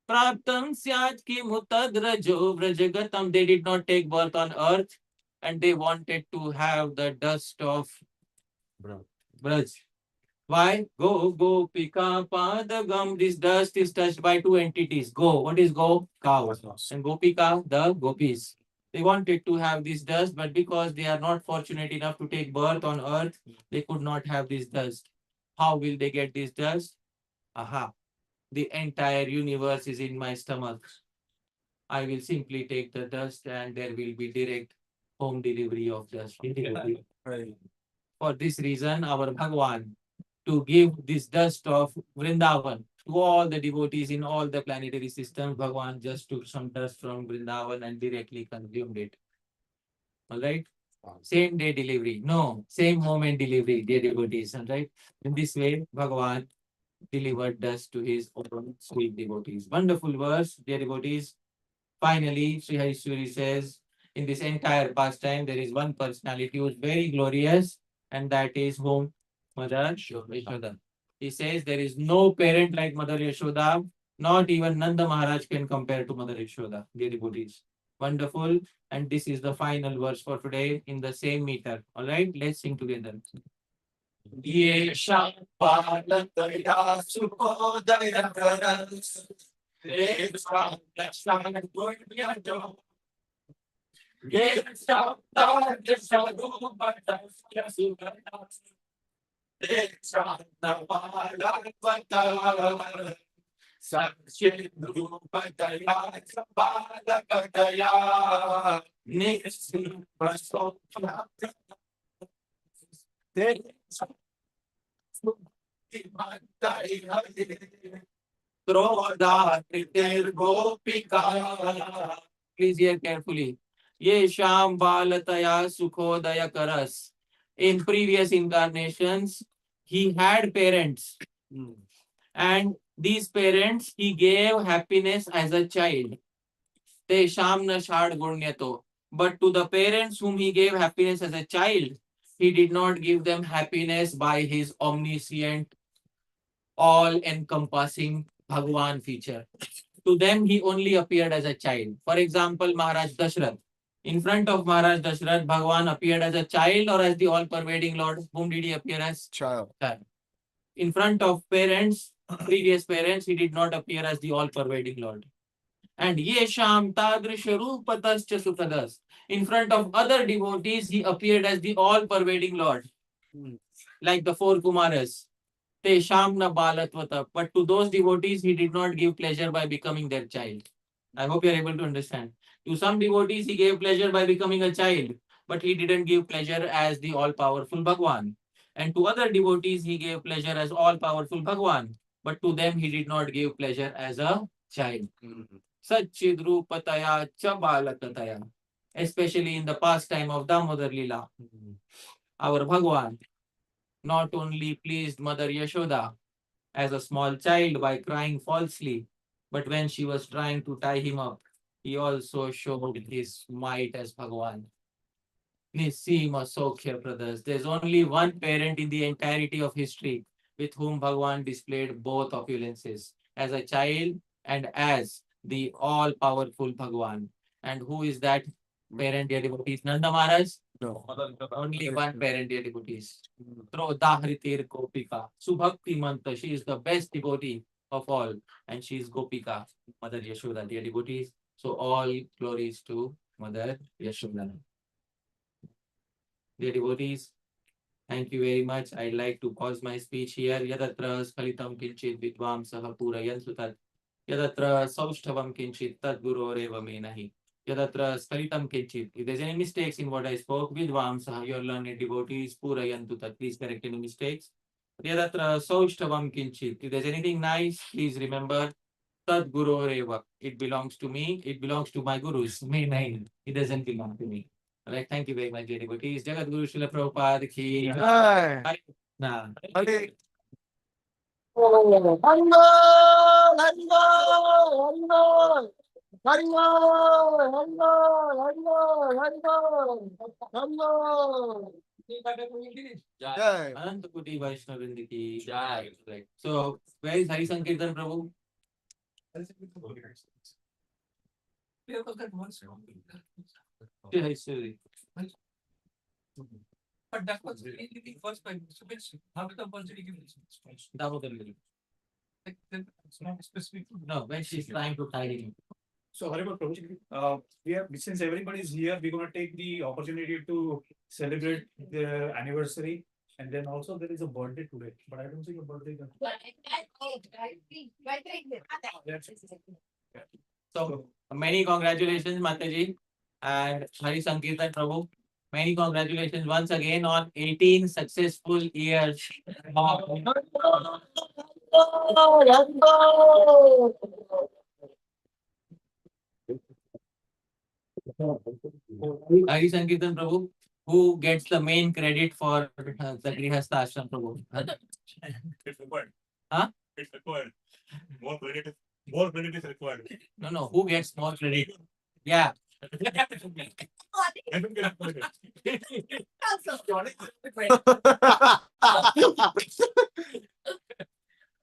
Praptam syat ki mutadrajo vrajagatam. They did not take birth on earth and they wanted to have the dust of Braj. Why? Go, go, pika, padagam. This dust is touched by two entities. Go. What is go? Cow. And gopika, the gopis. They wanted to have this dust, but because they are not fortunate enough to take birth on earth, they could not have this dust. How will they get this dust? Aha. The entire universe is in my stomach. I will simply take the dust and there will be direct home delivery of dust. For this reason, our Bhagwan, to give this dust of Vrindavan to all the devotees in all the planetary systems, Bhagwan just took some dust from Vrindavan and directly consumed it. All right? Same day delivery. No, same moment delivery, dear devotees. All right? In this way, Bhagwan delivered dust to his own sweet devotees. Wonderful verse, dear devotees. Finally, Sri Harishwari says, in this entire pastime, there is one personality who is very glorious, and that is whom? Mother Yashoda. He says there is no parent like Mother Yashoda, not even Nanda Maharaj can compare to Mother Yashoda, dear devotees. Wonderful. And this is the final verse for today in the same meter. All right, let's sing together. Ye Shapalataya Sukodaya Karas. Please hear carefully. Ye Sham Balataya Sukhodaya Karas. In previous incarnations, he had parents. And these parents, he gave happiness as a child. Te Sham Nashad Gurnyato. But to the parents whom he gave happiness as a child, he did not give them happiness by his omniscient, all-encompassing Bhagwan feature. To them, he only appeared as a child. For example, Maharaj Dashrath. In front of Maharaj Dashrath, Bhagwan appeared as a child or as the all-pervading Lord. Whom did he appear as? Child. In front of parents, previous parents, he did not appear as the all-pervading Lord. And Yesham Tadrisha Rupatascha Sukadas. In front of other devotees, he appeared as the all-pervading Lord. Like the four Kumaras. Te Shamna Balatvata. But to those devotees, he did not give pleasure by becoming their child. I hope you are able to understand. To some devotees, he gave pleasure by becoming a child, but he didn't give pleasure as the all-powerful Bhagwan. And to other devotees, he gave pleasure as all-powerful Bhagwan, but to them, he did not give pleasure as a child. Satchidrupataya Chabalakataya. Especially in the pastime of Damodar Lila. Our Bhagwan not only pleased Mother Yashoda as a small child by crying falsely, but when she was trying to tie him up, he also showed his might as Bhagwan. Nisima Sokhya brothers. There's only one parent in the entirety of history with whom Bhagwan displayed both opulences, as a child and as the all-powerful Bhagwan. And who is that parent, dear devotees? Nanda Maharaj? No. Only one parent, dear devotees. Dahritir Gopika. Subhakti Manta. She is the best devotee of all. And she is Gopika, Mother Yashoda, dear devotees. So all glories to Mother Yashoda. Dear devotees, thank you very much. I'd like to pause my speech here. Yadatra Skalitam Kinchit Vidvam Saha Purayan Sutat. Yadatra Saushthavam Kinchit Tad Guru Reva Menahi. Yadatra Skalitam Kinchit. If there's any mistakes in what I spoke, Vidvam Saha, your learned devotees, Purayan Tutat. Please correct any mistakes. Yadatra Saushthavam Kinchit. If there's anything nice, please remember Tad Guru Reva. It belongs to me. It belongs to my gurus. May 9. It doesn't belong to me. All right, thank you very much, dear devotees. Jagat Guru Srila Prabhupada ki. Jai. Hare Krishna. Hare. Hello, hello, hello. Jai. Anant Kuti Vaishnav ki Jai. Right. So where is Hari Sankirtan Prabhu? History. But that was really the first time. So it's how did the Panjali give this? Damodar Lily. Like, it's not specific. No, when she's trying to hide him. So Hari Prabhu, we have, since everybody is here, we're gonna take the opportunity to celebrate the anniversary. And then also there is a birthday today, but I don't see a birthday. So many congratulations, Mataji and Hari Sankirtan Prabhu. Many congratulations once again on 18 successful years. Hari Sankirtan Prabhu, who gets the main credit for the Grihastha Ashram Prabhu? It's required. Huh? It's required. More credit is required. No, who gets more credit? Yeah. Everyone can afford it.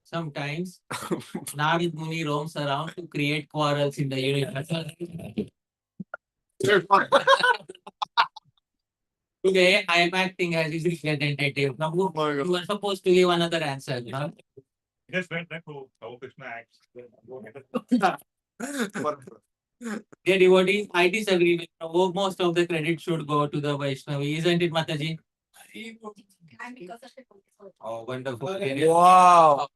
Sometimes Narad Muni roams around to create quarrels in the universe. Today, I am acting as his representative. Now, you were supposed to give another answer. Huh? Just went back to how Krishna acts. Dear devotees, I disagree with Prabhu. Most of the credit should go to the Vaishnavi, isn't it, Mataji? Oh, wonderful. Wow.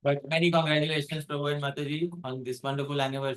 But many congratulations, Prabhu and Mataji, on this wonderful anniversary.